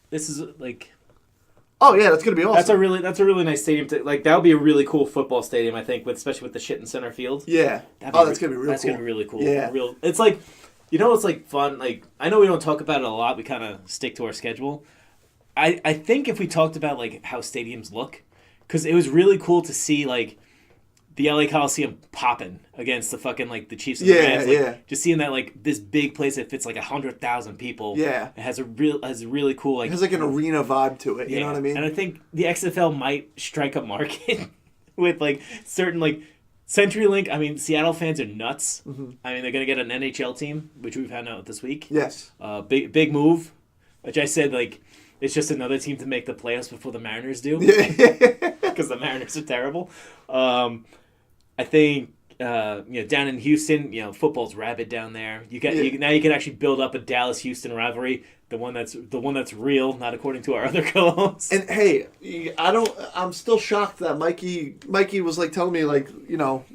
this is, like... Oh, yeah, that's going to be awesome. That's a really nice stadium. That would be a really cool football stadium, I think, especially with the shit in center field. Yeah. That's going to be real cool. That's going to be really cool. Yeah. It's like, it's like fun. Like, I know we don't talk about it a lot. We kind of stick to our schedule. I think if we talked about, like, how stadiums look, because it was really cool to see, like, the LA Coliseum popping against the fucking, like, the Chiefs and the Rams. Like, yeah. Just seeing that, like, this big place that fits, like, 100,000 people. Yeah. It has a really cool, like... It has, like, an arena vibe to it. You know what I mean? And I think the XFL might strike a market with, like, certain, like... CenturyLink, I mean, Seattle fans are nuts. Mm-hmm. I mean, they're going to get an NHL team, which we found out this week. Yes. Big move, which I said, like, it's just another team to make the playoffs before the Mariners do. Yeah. Because the Mariners are terrible. I think, down in Houston, football's rabid down there. Now you can actually build up a Dallas-Houston rivalry. The one that's real, not according to our other co-hosts. And hey, I'm still shocked that Mikey was like telling me like,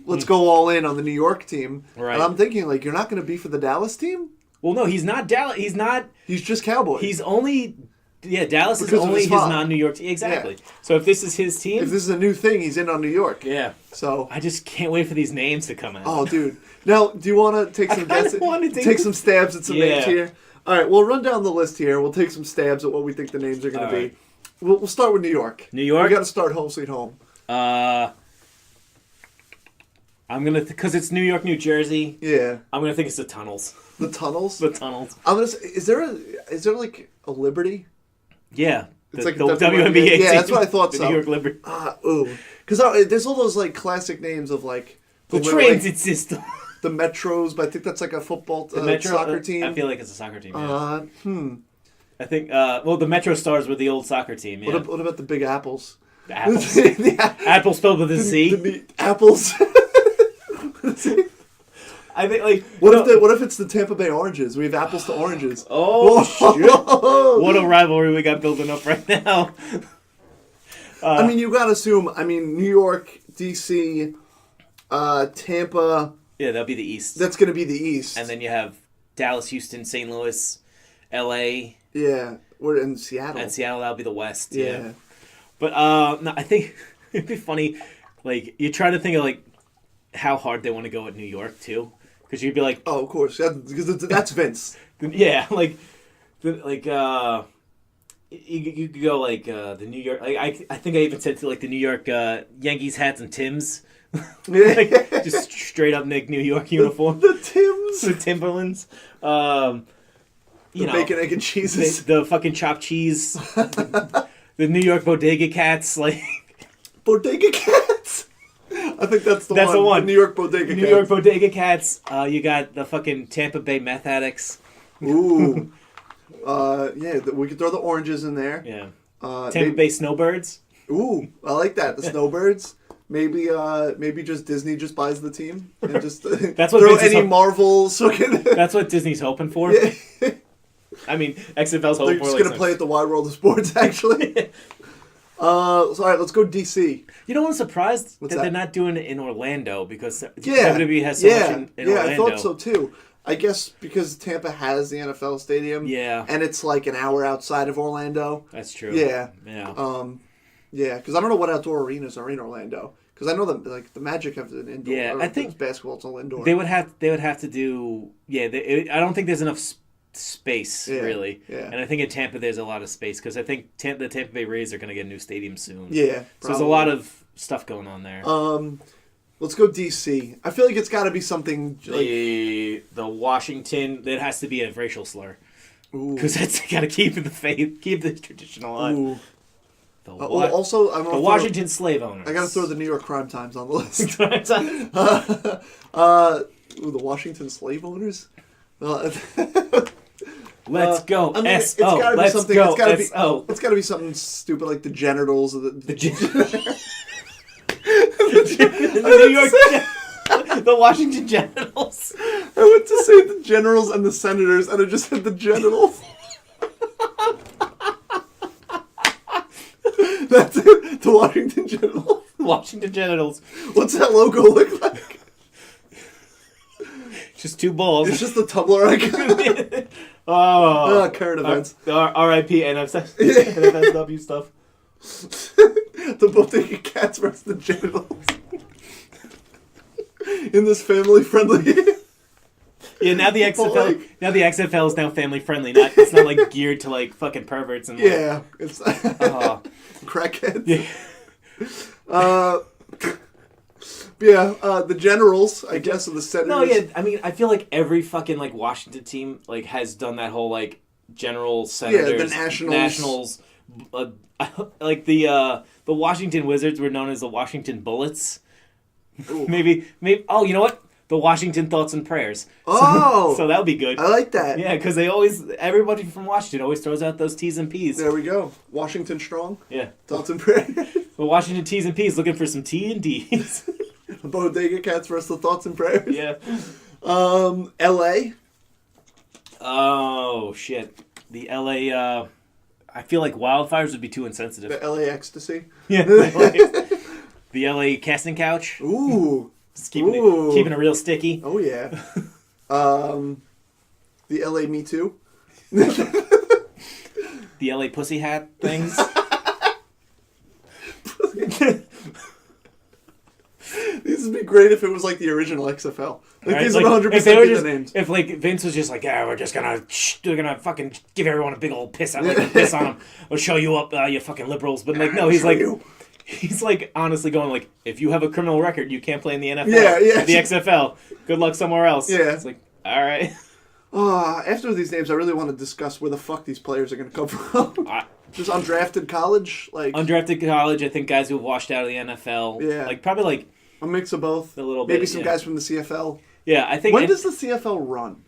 let's go all in on the New York team. Right. And I'm thinking like, you're not going to be for the Dallas team? Well, no, he's not Dallas. He's not. He's just Cowboys. He's only. Yeah, Dallas Because is of only his his father. non-New York team. Exactly. Yeah. So if this is his team, If this is a new thing, he's in on New York. yeah. So. I just can't wait for these names to come out. Oh, dude. Now, do you want to take some guesses? Take some stabs at some names here. All right, we'll run down the list here. We'll take some stabs at what we think the names are going to be. right. We'll start with New York. New York? We got to start home sweet home. I'm gonna because it's New York, New Jersey. Yeah. I'm gonna think it's the tunnels. The tunnels. The tunnels. I'm gonna say, is there like a Liberty? Yeah. It's the like the WNBA team. Yeah, that's what I thought. The so. New York Liberty. Because there's all those like classic names of like The transit system. The Metros, but I think that's like a football The Metro, soccer team. I feel like it's a soccer team. Yeah. I think. Well, the Metro Stars were the old soccer team. Yeah. What about the Big Apples? The Apples. Apple spelled with a Z. The apples. I think like what if it's the Tampa Bay Oranges? We have apples to oranges. Oh shit! What a rivalry we got building up right now. I mean, you gotta assume. I mean, New York, DC, Tampa. Yeah, that'll be the East. That's gonna be the East. And then you have Dallas, Houston, St. Louis, L.A. Yeah, we're in Seattle. And Seattle, that'll be the West. Yeah. But no, I think it'd be funny. Like you try to think of like how hard they want to go at New York too. Because you'd be like, oh, of course, because that's Vince. Yeah, you could go like the New York. Like I think I even said to like the New York Yankees hats and Tims, like just straight up New York uniform. The Tims, the Timberlands. The bacon, egg, and cheeses. The fucking chopped cheese. The New York Bodega Cats, like Bodega Cats. I think that's the one. The New York Bodega Cats. New York Bodega Cats. You got the fucking Tampa Bay Meth Addicts. Ooh. Yeah, we could throw the oranges in there. Yeah. Tampa Bay Snowbirds. Ooh, I like that. The Snowbirds. Maybe just Disney just buys the team and just that's what throw any Marvels. That's what Disney's hoping for. Yeah. I mean, XFL's hoping for. They're just going to play at the Wide World of Sports, actually. So, all right, let's go DC. You know, I'm surprised that they're not doing it in Orlando because WWE has so much in Orlando. I thought so too. I guess because Tampa has the NFL stadium. Yeah. And it's like an hour outside of Orlando. That's true. Yeah. Yeah. Yeah, because I don't know what outdoor arenas are in Orlando. Because I know that like the Magic have an indoor. Yeah, I think basketball it's all indoor. They would have to do. Yeah, I don't think there's enough space really. Yeah. And I think in Tampa there's a lot of space because I think the Tampa Bay Rays are going to get a new stadium soon. Yeah. So there's a lot of stuff going on there. Let's go DC. I feel like it's got to be something like the Washington. It has to be a racial slur. Because that's got to keep the tradition alive. Ooh. Also, I'm the Washington slave owners. I got to throw the New York Crime Times on the list. The Washington slave owners. Let's go. I mean, S-O. It's gotta be something. It's got to be something stupid like the genitals of the New York. The Washington genitals. I went to say the generals and the senators, and I just said the genitals. That's it. The Washington genitals. Washington genitals. What's that logo look like? Just two balls. It's just the Tumblr icon. Current events. R.I.P. NFSW stuff. The Bodega Cats versus the genitals. In this family-friendly. Yeah, now the XFL is now family friendly. It's not like geared to like fucking perverts and it's crackheads. Yeah. The generals, I guess, of the senators. No, yeah. I mean, I feel like every fucking like Washington team like has done that whole like general senators. Yeah, the Nationals. Like the Washington Wizards were known as the Washington Bullets. Maybe. Oh, you know what? The Washington Thoughts and Prayers. So that would be good. I like that. Yeah, because everybody from Washington always throws out those T's and P's. There we go. Washington strong. Yeah. Thoughts and Prayers. The Washington T's and P's looking for some T and D's. Bodega Cats versus the Thoughts and Prayers. Yeah. L.A. Oh, shit. The L.A., I feel like wildfires would be too insensitive. The L.A. Ecstasy. Yeah. The L.A. casting couch. Ooh. Just keeping it real sticky. Oh, yeah. The L.A. Me Too. The L.A. pussy hat things. These would be great if it was like the original XFL. Like, these would 100% be the names. If like Vince was just like, yeah, we're gonna fucking give everyone a big old piss on them. We'll show you up, you fucking liberals. But like, no, he's like honestly going like, if you have a criminal record, you can't play in the NFL. Yeah. The XFL. Good luck somewhere else. Yeah. It's like, all right. After these names, I really want to discuss where the fuck these players are going to come from. Just undrafted college, undrafted college. I think guys who have washed out of the NFL. Yeah. Like probably like a mix of both. A little bit. Maybe some guys from the CFL. Yeah, I think. When does the CFL run?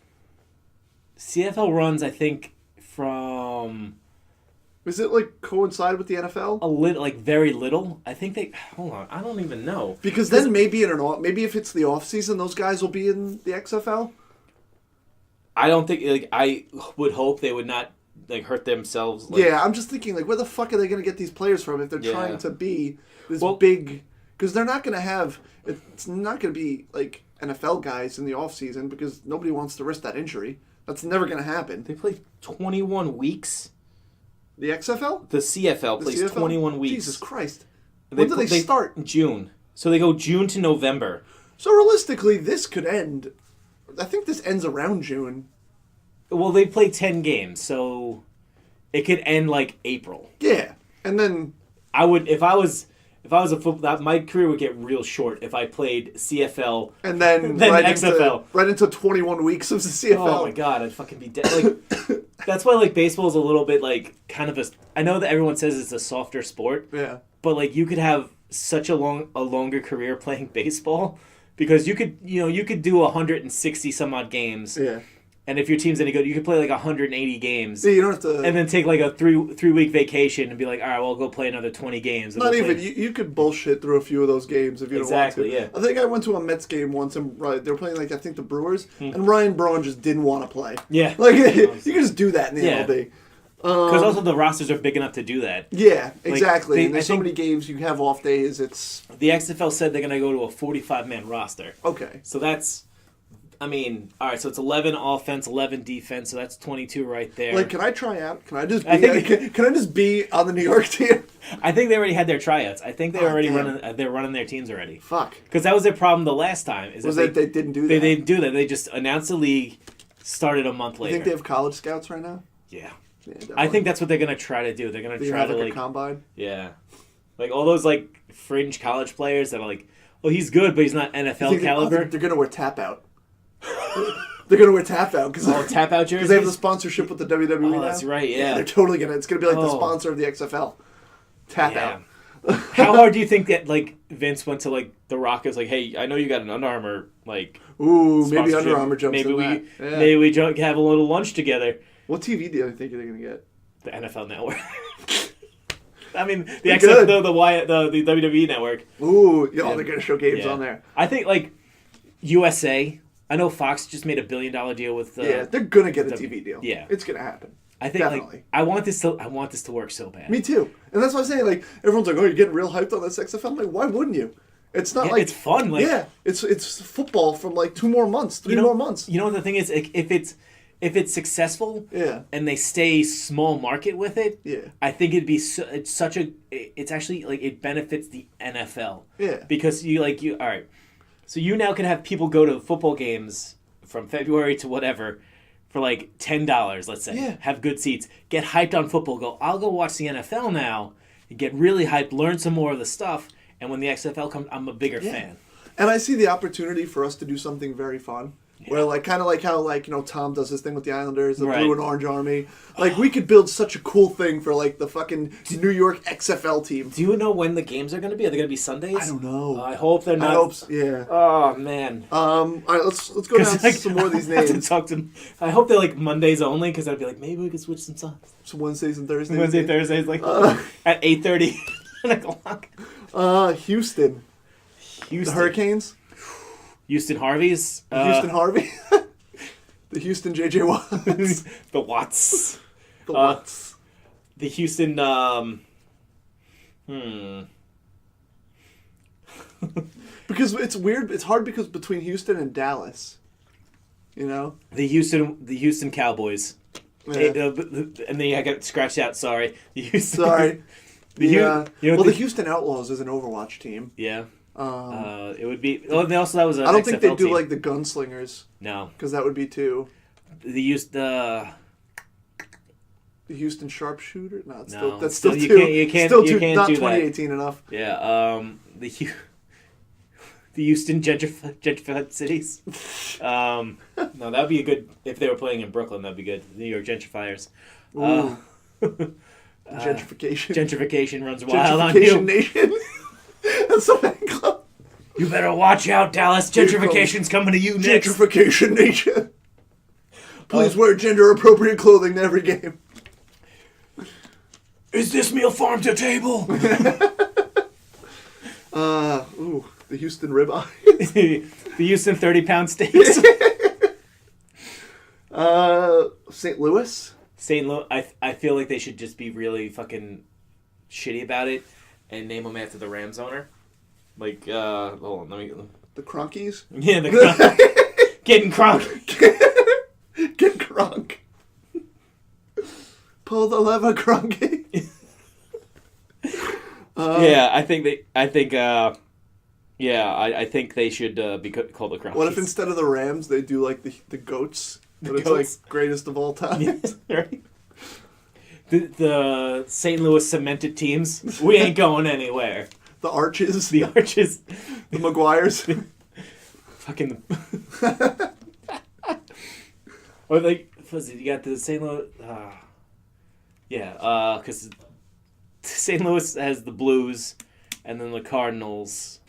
CFL runs, I think, from Is it like coincide with the NFL? A little, like very little. I think they. Hold on, I don't even know. Because then maybe maybe if it's the off season, those guys will be in the XFL. I don't think. Like, I would hope they would not like hurt themselves. Like, yeah, I'm just thinking like, where the fuck are they going to get these players from if they're trying to be this big? Because they're not going to have. It's not going to be like NFL guys in the off season because nobody wants to risk that injury. That's never going to happen. They play 21 weeks. The XFL? The CFL plays 21 weeks. Jesus Christ. When do they start? June. So they go June to November. So realistically, this could end. I think this ends around June. Well, they play 10 games, so it could end like April. Yeah. And then I would if I was a football, my career would get real short if I played CFL and then XFL. Right into 21 weeks of the CFL. Oh my god, I'd fucking be dead. Like that's why like baseball is a little bit like kind of a. I know that everyone says it's a softer sport. Yeah. But like you could have such a longer career playing baseball because you could do 160 some odd games. Yeah. And if your team's any good, you could play like 180 games. Yeah, you don't have to. And then take like a three week vacation and be like, all right, well, I'll go play another 20 games. Not even. You could bullshit through a few of those games if you don't want to. Exactly, yeah. I think I went to a Mets game once and they were playing like I think the Brewers and Ryan Braun just didn't want to play. Yeah. Like you can just do that in the MLB. Because also the rosters are big enough to do that. Yeah, exactly. Like, and there's so many games you have off days. It's the XFL said they're going to go to a 45-man roster. Okay. So that's. I mean, all right, so it's 11 offense, 11 defense, so that's 22 right there. Like, can I try out? Can I just be? Can I just be on the New York team? I think they already had their tryouts. I think they're already running. They're running their teams already. Fuck. Because that was their problem the last time. Was that they didn't do that? They didn't do that. They just announced the league, started a month later. You think they have college scouts right now? Yeah. Definitely. I think that's what they're gonna try to do. They're gonna try to have like a combine. Yeah, like all those like fringe college players that are like, well, he's good, but he's not NFL caliber. They're gonna wear tap out. They're gonna wear tap out because tap out jerseys. Because they have the sponsorship with the WWE. Oh, now. that's right. Yeah, they're totally gonna. It's gonna be like the sponsor of the XFL. Tap out. How hard do you think that like Vince went to like the Rock is like, hey, I know you got an Under Armour like. Ooh, maybe Under Armour jumps maybe in maybe we have a little lunch together. What TV deal do you think they're gonna get? The NFL Network. I mean, the XFL, the WWE Network. Ooh, they're gonna show games on there. I think like USA. I know Fox just made $1 billion deal with. They're gonna get a TV deal. Yeah, it's gonna happen. I think like I want this to work so bad. Me too, and that's what I'm saying. Like everyone's like, "Oh, you're getting real hyped on this XFL." I'm like, why wouldn't you? It's not like it's fun. Like, it's football from like 2 more months, 3 more months. You know what the thing is? Like, if it's successful, and they stay small market with it, I think it'd be it's actually like it benefits the NFL. Yeah, because you all right. So you now can have people go to football games from February to whatever for like $10, let's say. Yeah. Have good seats. Get hyped on football. I'll go watch the NFL now. Get really hyped. Learn some more of the stuff. And when the XFL comes, I'm a bigger fan. And I see the opportunity for us to do something very fun. Yeah. Where like kind of like how like Tom does his thing with the Islanders, the Blue and Orange Army. Like we could build such a cool thing for like the fucking New York XFL team. Do you know when the games are going to be? Are they going to be Sundays? I don't know. I hope they're not. Yeah. Oh man. All right, let's go down some more of these names. I have to talk to them. I hope they're like Mondays only because I'd be like maybe we could switch some times. Some Wednesdays and Thursdays. Thursdays like at 8:30, 9 o'clock. Houston. The Hurricanes. Houston Harveys. Houston Harvey. The Houston J.J. Watts. The Watts. The Watts. The Houston. Because it's weird. It's hard because between Houston and Dallas, The Houston Cowboys. Yeah. And then I got scratched out. Sorry. Sorry. The Houston Outlaws is an Overwatch team. Yeah. It would be. Oh, that was. I don't think they do like the Gunslingers. No, because that would be too. The Houston Sharpshooter. No, that's still you too. You can't still do too. Not that. 2018 enough. Yeah. The Houston gentrified cities. No, that'd be a good if they were playing in Brooklyn. That'd be good. The New York gentrifiers. Gentrification. Gentrification runs wild on you. Gentrification Nation. That's the fan club. You better watch out, Dallas. Gentrification's coming to you next. Gentrification Nation. Please wear gender-appropriate clothing to every game. Is this meal farm to table? The Houston ribeye. The Houston 30-pound steaks. St. Louis. St. Louis. I feel like they should just be really fucking shitty about it and name them after the Rams owner. Like, hold on, let me. The Cronkies. Yeah, getting Kronk. Get Kronk. Pull the lever, Cronky. I think they should be called the Cronkies. What if instead of the Rams they do like the goats? But it's goats? like greatest of all time. Yeah, right. The St. Louis cemented teams. We ain't going anywhere. The Arches. The Arches. The Maguires. Fucking. Or like, you got the St. Louis. Because St. Louis has the Blues, and then the Cardinals.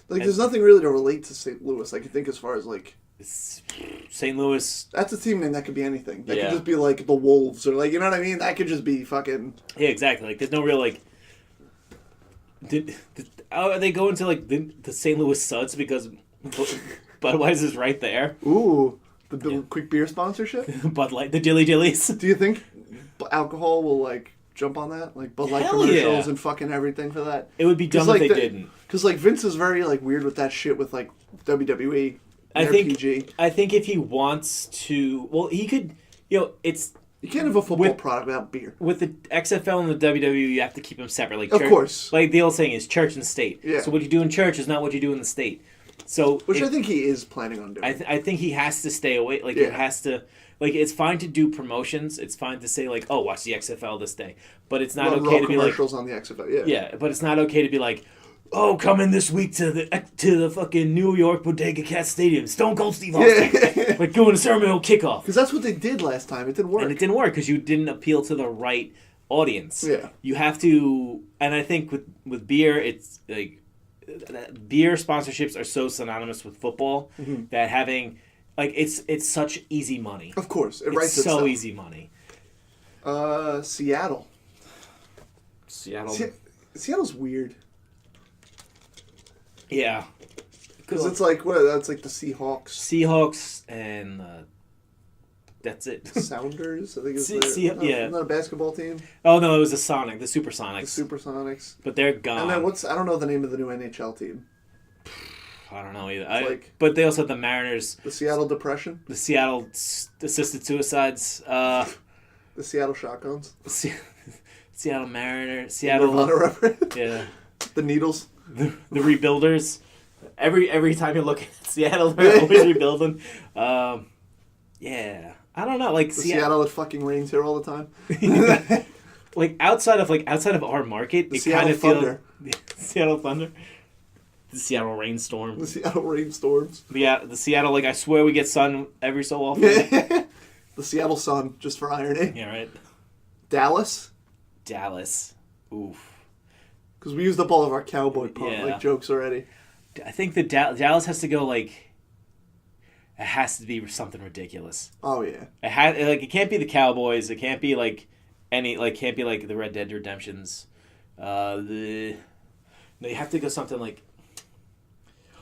Like, there's nothing really to relate to St. Louis. I can think as far as like. St. Louis. That's a team name that could be anything. That Yeah. could just be like the Wolves or like, you know what I mean? That could just be fucking. Yeah, exactly. Like, there's no real like. Are they going to like the St. Louis Suds because Budweiser's right there? Ooh, the quick beer sponsorship. Bud Light, the Dilly Dillies. Do you think alcohol will like jump on that? Like Bud Light Hell commercials yeah. and fucking everything for that. It would be dumb if they didn't. Because like Vince is very like weird with that shit with like WWE. I RPG. think if he wants to, well, he could. It's You can't have a football product without beer. with the XFL and the WWE. You have to keep them separate. Like Of course. like the old saying is church and state. Yeah. So what you do in church is not what you do in the state. So Which I think he is planning on doing. I think he has to stay away. Like Yeah. it has to. Like it's fine to do promotions. It's fine to say like, oh, watch the XFL this day. But it's not okay to be like commercials on the XFL. Yeah. yeah. But it's not okay to be like, oh, come in this week to the fucking New York Bodega Cat Stadium. Stone Cold Steve Austin. Yeah. Like doing a ceremonial kickoff. Because that's what they did last time. It didn't work. And it didn't work because you didn't appeal to the right audience. Yeah. You have to, and I think with beer, it's like beer sponsorships are so synonymous with football that having like it's such easy money. Of course, it It's writes so itself. easy money. Seattle. Seattle. Seattle's weird. Yeah. Because it's like what? That's like the Seahawks. Seahawks and that's it. Sounders. I think it's yeah. not a basketball team. Oh no, it was the Supersonics. The Supersonics. But they're gone. And then I don't know the name of the new NHL team. I don't know either. But they also have the Mariners. The Seattle Depression. The Seattle assisted suicides. The Seattle Shotguns. Seattle Mariners. Seattle. Nirvana reference. Yeah. The Needles. The Rebuilders. Every time you look at Seattle, they're always rebuilding. Yeah. I don't know. Like the Seattle, it fucking rains here all the time. Like outside of our market, The it Seattle kind of Thunder. Seattle Thunder. The Seattle rainstorm. The Seattle rainstorms. Yeah, the Seattle, like, I swear we get sun every so often. The Seattle Sun, just for irony. Yeah, right. Dallas. Oof. Because we used up all of our cowboy jokes already. I think the Dallas has to go, like, it has to be something ridiculous. Oh, yeah. It can't be the Cowboys. It can't be, like, can't be, like, the Red Dead Redemptions. No, you have to go something like...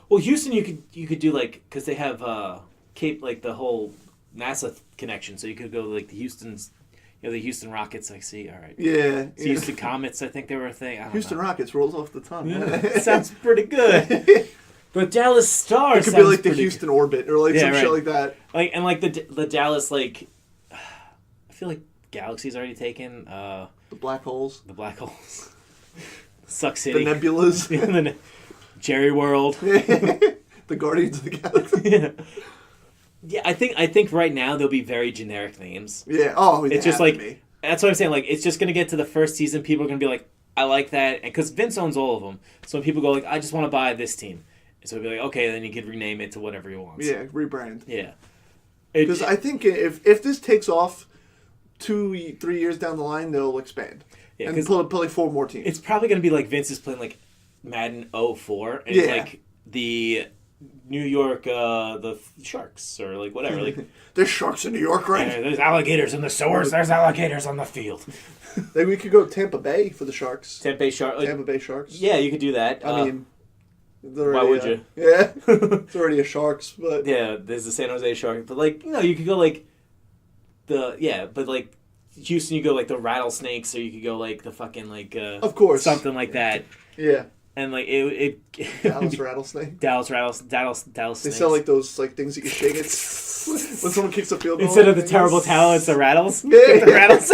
Well, Houston, you could do like because they have Cape like the whole NASA connection, so you could go like the Houston Rockets. Like, see, all right, yeah. Houston Comets. I think they were a thing. I don't Houston know. Rockets rolls off the tongue. Yeah, sounds pretty good. But Dallas Stars. It could be like the Houston Orbit or like some right. shit like that. Like and like the Dallas like, I feel like Galaxy's already taken. The black holes. The black holes. Suck City. The nebulas. Jerry World. The Guardians of the Galaxy. Yeah, I think right now they'll be very generic names. Yeah. Oh, it's just like that's what I'm saying. Like, it's just gonna get to the first season. People are gonna be like, I like that, and because Vince owns all of them, so when people go like, I just want to buy this team, so it'll be like, okay, then you could rename it to whatever you want. Yeah, rebrand. Yeah. Because I think if this takes off 2-3 years down the line, they'll expand. Yeah, and play 4 more teams. It's probably gonna be like Vince is playing like Madden 04, and it's like the New York, the Sharks, or like whatever. Like There's sharks in New York, right? there's alligators in the sewers. There's alligators on the field. Maybe we could go Tampa Bay for the Sharks. Tampa Bay Sharks. Tampa Bay Sharks. Yeah, you could do that. I mean, why would you? Yeah, it's already a Sharks, but yeah, there's the San Jose Sharks. But like, you could go like but like Houston, you go like the Rattlesnakes, or you could go like the fucking like of course something like that. Yeah. And like it Dallas Rattlesnake. Dallas They Snakes. sell like those like things you can shake it when someone kicks a field goal. Instead of the terrible towel, it's the rattles. Yeah. Get the rattles.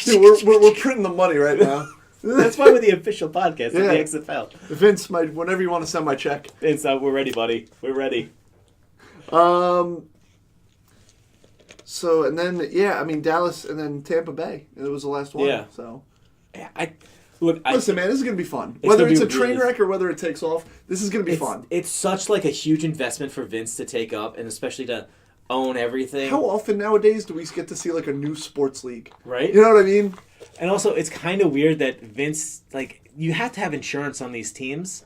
Dude, we're printing the money right now. That's why we're the official podcast of the Yeah. XFL. Vince, whenever you want to send my check. Vince, we're ready, buddy. We're ready. So and then I mean Dallas and then Tampa Bay. It was the last one. Yeah. So Listen, man, this is gonna be fun. It's Whether gonna it's be a train really wreck or whether it takes off, this is gonna be fun. It's such like a huge investment for Vince to take up, and especially to own everything. How often nowadays do we get to see like a new sports league? Right? You know what I mean? And also, it's kind of weird that Vince, like, you have to have insurance on these teams.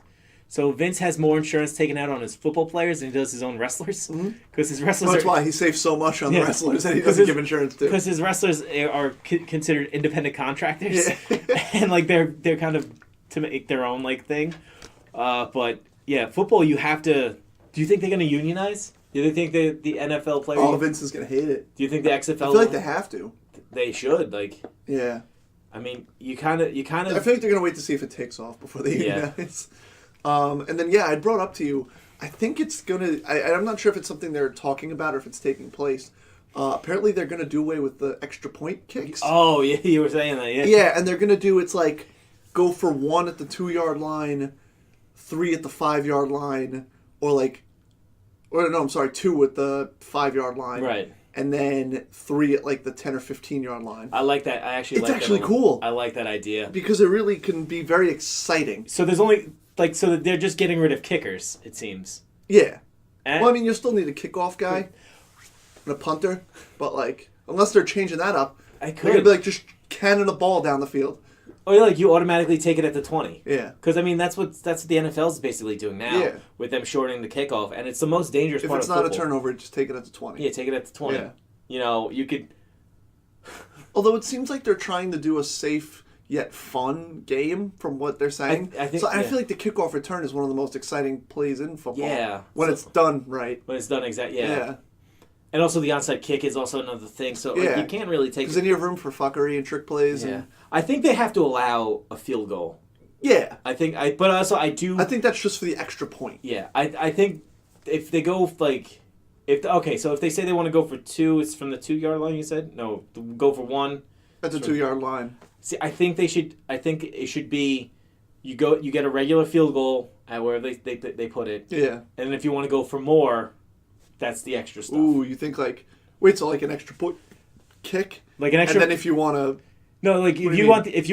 So Vince has more insurance taken out on his football players than he does his own wrestlers. Because his wrestlers That's why he saves so much on the Yeah. wrestlers that he doesn't give insurance to. Because his wrestlers are considered independent contractors. Yeah. And, like, they're kind of to make their own, like, thing. But, yeah, football, you have to... Do you think they're going to unionize? Do you think the NFL players... Oh, Vince is going to hate it. Do you think the XFL... I feel like they have to. They should, like... Yeah. I mean, you kind of... I feel like they're going to wait to see if it takes off before they unionize. And then, I brought up to you, I think it's going to... I'm not sure if it's something they're talking about or if it's taking place. Apparently, they're going to do away with the extra point kicks. Oh, yeah, you were saying that, yeah. Yeah, and they're going to do, it's like, go for 1 at the 2-yard line, 3 at the 5-yard line, or like... Or no, I'm sorry, 2 at the 5-yard line. Right. And then 3 at like the 10 or 15-yard line. I like that. I actually it's like that. It's actually cool. I like that idea. Because it really can be very exciting. So there's only... Like, so they're just getting rid of kickers, it seems. Yeah. And well, I mean, you'll still need a kickoff guy and a punter, but, like, unless they're changing that up, they're going to be, like, just cannon a ball down the field. Oh, yeah, like, you automatically take it at the 20. Yeah. Because, I mean, that's what the NFL is basically doing now with them shortening the kickoff, and it's the most dangerous part of football. If it's not a turnover, just take it at the 20. Yeah, take it at the 20. Yeah. You know, you could... Although it seems like they're trying to do a safe... yet fun game from what they're saying. I think, I feel like the kickoff return is one of the most exciting plays in football. Yeah. When it's done right. When it's done exactly, yeah. And also the onside kick is also another thing, so like, you can't really take... Because then you have room for fuckery and trick plays. Yeah. And... I think they have to allow a field goal. Yeah. But also I do... I think that's just for the extra point. Yeah. I think if they go like... So if they say they want to go for 2, it's from the 2-yard line, you said? No, go for 1. That's a 2-yard line. See, I think it should be, you get a regular field goal at wherever they put it. Yeah. And if you want to go for more, that's the extra stuff. Ooh, you think like an extra point kick? Like an extra. And then if you want to. No, like if you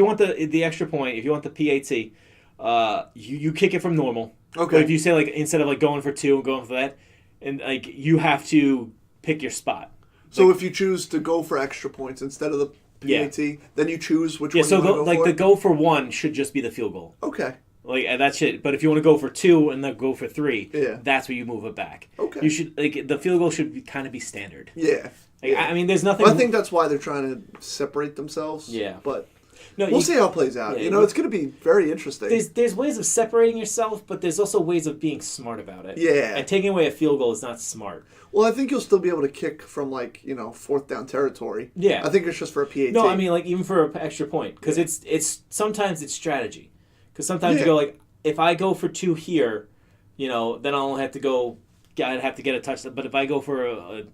want the extra point, if you want the PAT, you kick it from normal. Okay. But if you say like instead of like going for 2 and going for that, and like you have to pick your spot. So if you choose to go for extra points instead of the PAT, then you choose which one you want to go for? The go for 1 should just be the field goal. Okay. Like, and that's it. But if you want to go for 2 and then go for 3, that's where you move it back. Okay. You should the field goal should kind of be standard. Yeah. Like, I mean, there's nothing... Well, I think that's why they're trying to separate themselves. Yeah. But no, we'll see how it plays out. Yeah, it's going to be very interesting. There's ways of separating yourself, but there's also ways of being smart about it. Yeah. And taking away a field goal is not smart. Well, I think you'll still be able to kick from, like, 4th down territory. Yeah. I think it's just for a PAT. No, I mean, like, even for an extra point. Because it's sometimes it's strategy. Because sometimes you go, like, if I go for 2 here, then I'll have to go... I'd have to get a touchdown. But if I go for a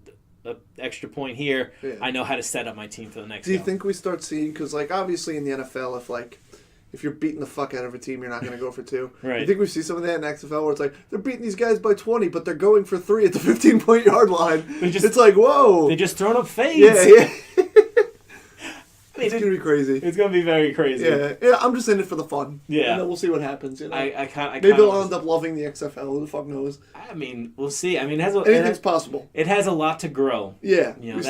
extra point here, I know how to set up my team for the next Do you think we start seeing... Because, like, obviously in the NFL, if you're beating the fuck out of a team, you're not going to go for 2. Right. I think we see some of that in XFL where it's like, they're beating these guys by 20, but they're going for 3 at the 15-point yard line. It's like, whoa. They just thrown up fades. Yeah. It's going to be crazy. It's going to be very crazy. Yeah, I'm just in it for the fun. Yeah. And then we'll see what happens. Maybe they'll end up loving the XFL. Who the fuck knows? I mean, we'll see. I mean, anything's possible. It has a lot to grow. Yeah. We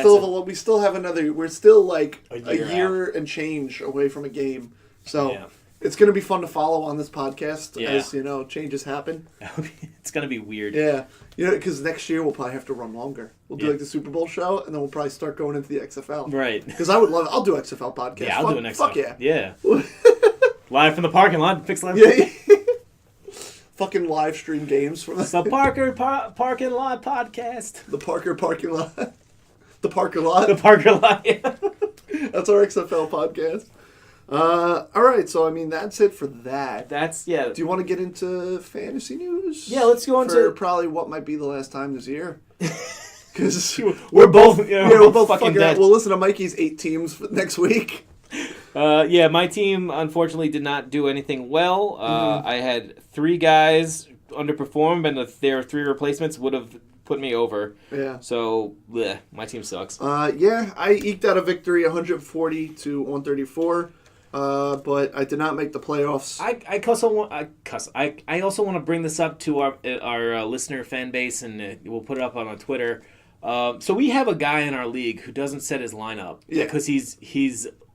still have another... We're still like a year and change away from a game. So It's going to be fun to follow on this podcast Yeah. as, changes happen. It's gonna be weird. Yeah. Because next year we'll probably have to run longer. We'll do the Super Bowl show, and then we'll probably start going into the XFL. Right. Because I would love it. I'll do XFL podcast. Yeah, I'll do an XFL. Fuck yeah. Yeah. Live from the parking lot. Fix live. Yeah. Fucking live stream games from It's the Parker Parking Lot Podcast. the Parker parking lot. The Parker lot. The Parker Lot. Yeah. That's our XFL podcast. All right, so I mean that's it for that. Do you want to get into fantasy news? Yeah, let's go into for probably what might be the last time this year. Because we're both fucking dead. We'll listen to Mikey's 8 teams for next week. My team unfortunately did not do anything well. I had 3 guys underperform, and their 3 replacements would have put me over. Yeah. So, my team sucks. I eked out a victory, 140 to 134. But I did not make the playoffs. I also want to bring this up to our listener fan base, and we'll put it up on our Twitter. So we have a guy in our league who doesn't set his lineup because he's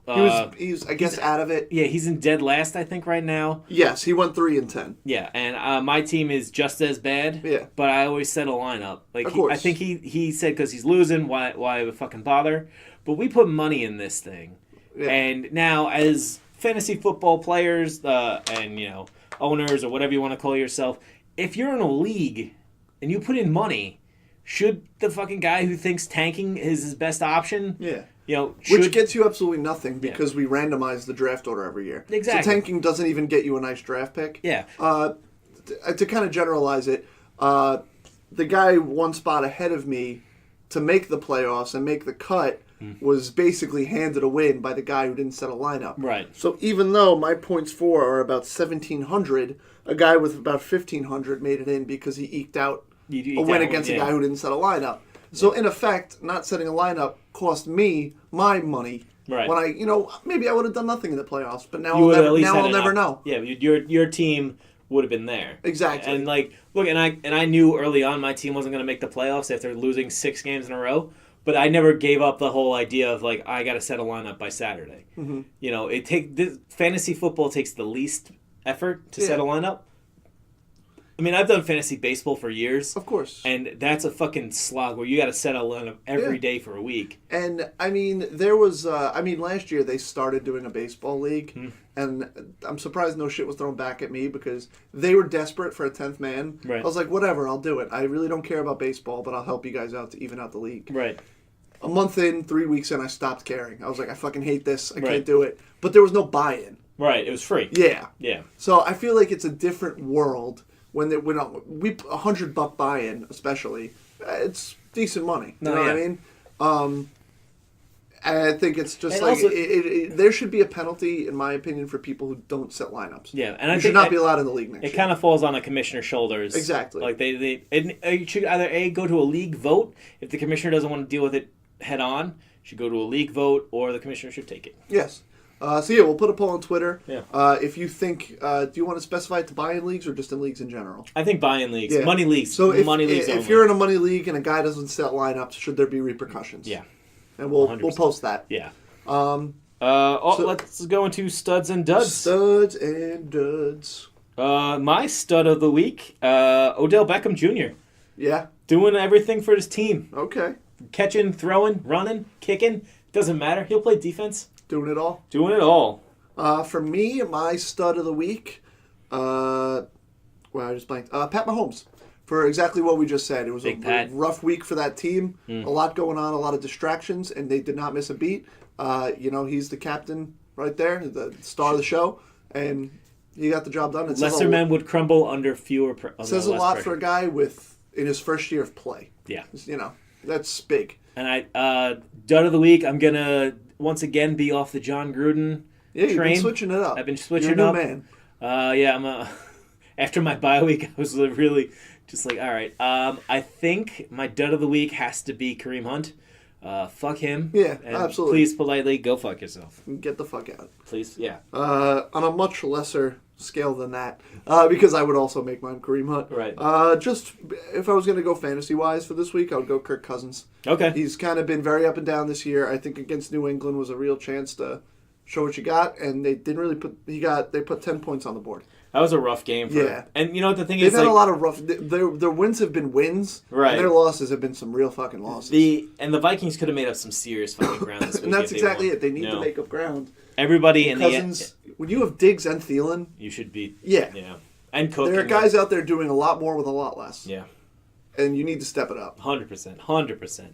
I guess out of it. Yeah, he's in dead last, I think, right now. Yes, he went 3-10. Yeah, and my team is just as bad. Yeah, but I always set a lineup. Like, I think he said because he's losing, why fucking bother? But we put money in this thing, and now as fantasy football players and owners or whatever you want to call yourself, if you're in a league and you put in money, should the fucking guy who thinks tanking is his best option? Yeah. Which gets you absolutely nothing because we randomize the draft order every year. Exactly. So tanking doesn't even get you a nice draft pick. Yeah. To kind of generalize it, the guy one spot ahead of me to make the playoffs and make the cut was basically handed a win by the guy who didn't set a lineup. Right. So even though my points for are about 1,700, a guy with about 1,500 made it in because he eked out a win against a guy who didn't set a lineup. So in effect, not setting a lineup cost me my money. Right. When maybe I would have done nothing in the playoffs, but now I'll never know. Yeah, your team would have been there. Exactly. And look, I knew early on my team wasn't going to make the playoffs after losing 6 games in a row, but I never gave up the whole idea of I got to set a lineup by Saturday. Mm-hmm. Fantasy football takes the least effort to set a lineup. I mean, I've done fantasy baseball for years. Of course. And that's a fucking slog where you got to set a lineup every day for a week. And, I mean, there was... last year they started doing a baseball league, and I'm surprised no shit was thrown back at me because they were desperate for a 10th man. Right. I was like, whatever, I'll do it. I really don't care about baseball, but I'll help you guys out to even out the league. Right. A month in, 3 weeks in, I stopped caring. I was like, I fucking hate this. I can't do it. But there was no buy-in. Right. It was free. Yeah. Yeah. So I feel like it's a different world... When we $100 buy-in, especially, it's decent money. You know what I mean? I think it's just and also, there should be a penalty, in my opinion, for people who don't set lineups. Yeah, and I think should not be allowed in the league next year. It kind of falls on a commissioner's shoulders. Exactly. Like you should either go to a league vote if the commissioner doesn't want to deal with it head on. Should go to a league vote, or the commissioner should take it. Yes. We'll put a poll on Twitter. Yeah. If you think, do you want to specify it to buy-in leagues or just in leagues in general? I think buy-in leagues, money leagues. So if you're in a money league and a guy doesn't set lineups, should there be repercussions? Yeah. And we'll post that. Yeah. Let's go into studs and duds. Studs and duds. My stud of the week, Odell Beckham Jr. Yeah. Doing everything for his team. Okay. Catching, throwing, running, kicking. Doesn't matter. He'll play defense. Doing it all? Doing it all. For me, my stud of the week, I just blanked. Pat Mahomes. For exactly what we just said. It was a rough week for that team. A lot going on, a lot of distractions, and they did not miss a beat. He's the captain right there, the star of the show, and he got the job done. Lesser men would crumble under fewer says a lot for a guy in his first year of play. Yeah. That's big. And dud of the week, I'm going to once again be off the John Gruden train. Yeah, you've been switching it up. I've been switching it up. You're a new man. After my bye week, I was really just like, all right. I think my dud of the week has to be Kareem Hunt. Fuck him. Yeah, and absolutely. Please politely go fuck yourself. Get the fuck out. Please, yeah. On a much lesser scale than that, because I would also make mine Kareem Hunt. Right. Just if I was going to go fantasy-wise for this week, I would go Kirk Cousins. Okay. He's kind of been very up and down this year. I think against New England was a real chance to show what you got, and they didn't really they put 10 points on the board. That was a rough game for Yeah. And you know what the thing They've is? had a lot of rough... Their wins have been wins, right. and their losses have been some real fucking losses. The Vikings could have made up some serious fucking ground this week. And that's exactly won. it. They need to make up ground. Everybody in Cousins, when you have Diggs and Thielen... You should be... Yeah. Yeah. And Cook. There are guys out there doing a lot more with a lot less. Yeah. And you need to step it up. 100%. 100%.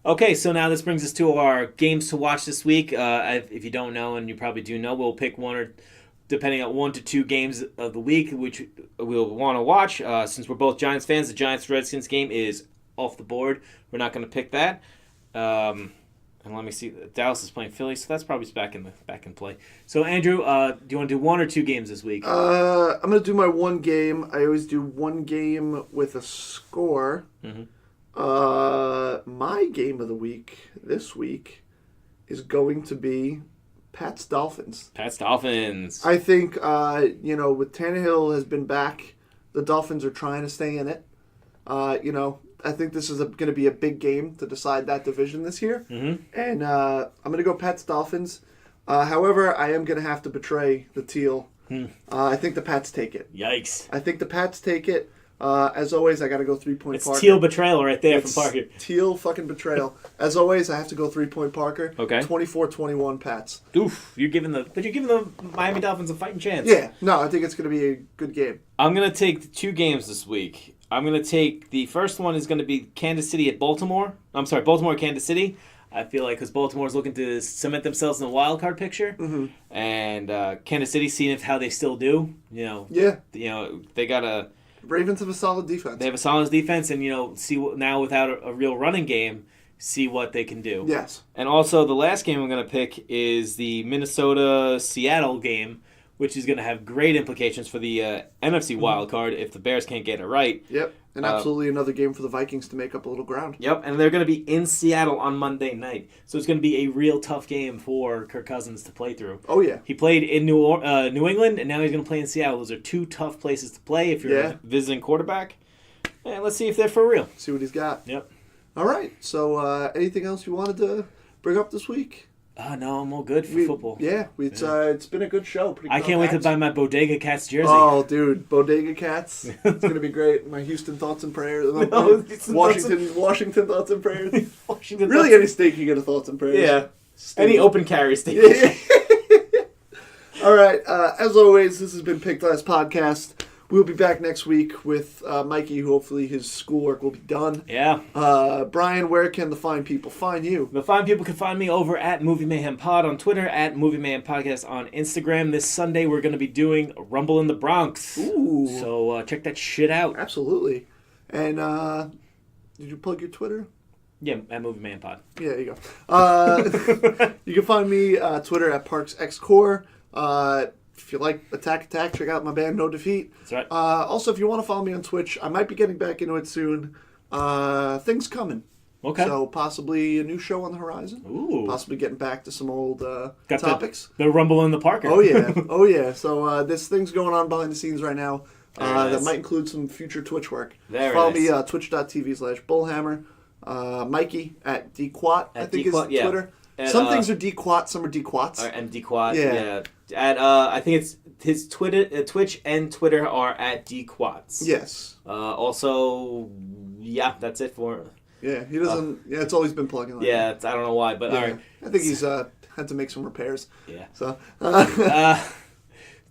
Okay, so now this brings us to our games to watch this week. If you don't know, and you probably do know, we'll pick depending on 1 to 2 games of the week, which we'll want to watch. Since we're both Giants fans, the Giants-Redskins game is off the board. We're not going to pick that. And let me see. Dallas is playing Philly, so that's probably back in play. So, Andrew, do you want to do 1 or 2 games this week? I'm going to do my 1 game. I always do 1 game with a score. Mm-hmm. My game of the week this week is going to be Pats Dolphins. Pats Dolphins. I think with Tannehill has been back, the Dolphins are trying to stay in it. I think this is going to be a big game to decide that division this year. Mm-hmm. And I'm going to go Pats Dolphins. However, I am going to have to betray the teal. I think the Pats take it. Yikes. I think the Pats take it. As always, I got to go 3-point Parker. It's teal betrayal right there from Parker. Teal fucking betrayal. As always, I have to go 3-point Parker. Okay. 24-21 Pats. Oof. You're giving the Miami Dolphins a fighting chance. Yeah. No, I think it's going to be a good game. I'm going to take 2 games this week. I'm going to take the first one is going to be Kansas City at Baltimore. I'm sorry, Baltimore at Kansas City. I feel like because Baltimore's looking to cement themselves in the wild card picture, and Kansas City seeing how they still do. Yeah. They got a. Ravens have a solid defense. They have a solid defense, and see now without a real running game, see what they can do. Yes. And also the last game I'm going to pick is the Minnesota-Seattle game, which is going to have great implications for the NFC wild card if the Bears can't get it right. Yep. And absolutely another game for the Vikings to make up a little ground. Yep, and they're going to be in Seattle on Monday night. So it's going to be a real tough game for Kirk Cousins to play through. Oh, yeah. He played in New England, and now he's going to play in Seattle. Those are 2 tough places to play if you're a visiting quarterback. And let's see if they're for real. See what he's got. Yep. All right. So anything else you wanted to bring up this week? No, I'm all good for football. Yeah, it's been a good show. I can't wait to buy my Bodega Cats jersey. Oh, dude, Bodega Cats. It's going to be great. My Houston thoughts and prayers. Washington thoughts and prayers. Any state you get a thoughts and prayers. Yeah. Any open carry state. Yeah. All right. As always, this has been Pick Last Podcast. We'll be back next week with Mikey, who hopefully his schoolwork will be done. Yeah. Brian, where can the fine people find you? The fine people can find me over at Movie Mayhem Pod on Twitter, at Movie Mayhem Podcast on Instagram. This Sunday, we're going to be doing Rumble in the Bronx. Ooh. So check that shit out. Absolutely. And did you plug your Twitter? Yeah, at Movie Mayhem Pod. Yeah, there you go. You can find me Twitter at ParksXCore. If you like Attack, check out my band No Defeat. That's right. Also, if you want to follow me on Twitch, I might be getting back into it soon. Things coming. Okay. So possibly a new show on the horizon. Ooh. Possibly getting back to some old Got topics. The Rumble in the Parker. Oh, yeah. Oh, yeah. So there's things going on behind the scenes right now Nice. that might include some future Twitch work. Very Follow nice. me twitch.tv/Bullhammer. Mikey at DQuat, I think DQuat, is Twitter. And, some things are DQuat, some are DQuats. And DQuat, Yeah. At I think it's his Twitch and Twitter are at DQuats. Yes. Also, yeah, that's it for. Yeah, he doesn't. it's always been plugging. Like Yeah, I don't know why, but that. all right. I think he's had to make some repairs. Yeah. So.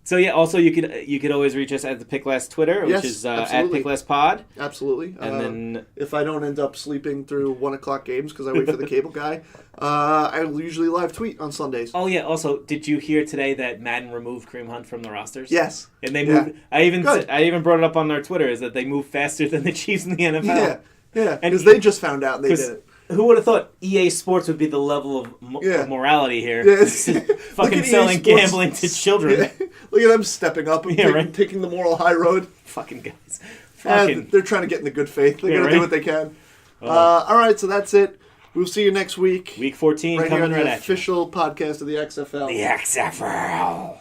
So yeah, also you could always reach us at the Pick Last Twitter, which is at Pick Last Pod. Absolutely. And then if I don't end up sleeping through 1:00 games because I wait for the cable guy, I usually live tweet on Sundays. Oh yeah. Also, did you hear today that Madden removed Kareem Hunt from the rosters? Yes. And they moved. I even brought it up on their Twitter is that they move faster than the Chiefs in the NFL. Yeah. Because they just found out and they did it. Who would have thought EA Sports would be the level of morality here? Yeah. Fucking selling gambling to children. Yeah. Look at them stepping up and taking the moral high road. Fucking guys. They're trying to get in the good faith. They're going to do what they can. All right, so that's it. We'll see you next week. Week 14 right coming here on right the at you. official podcast of the XFL. The XFL.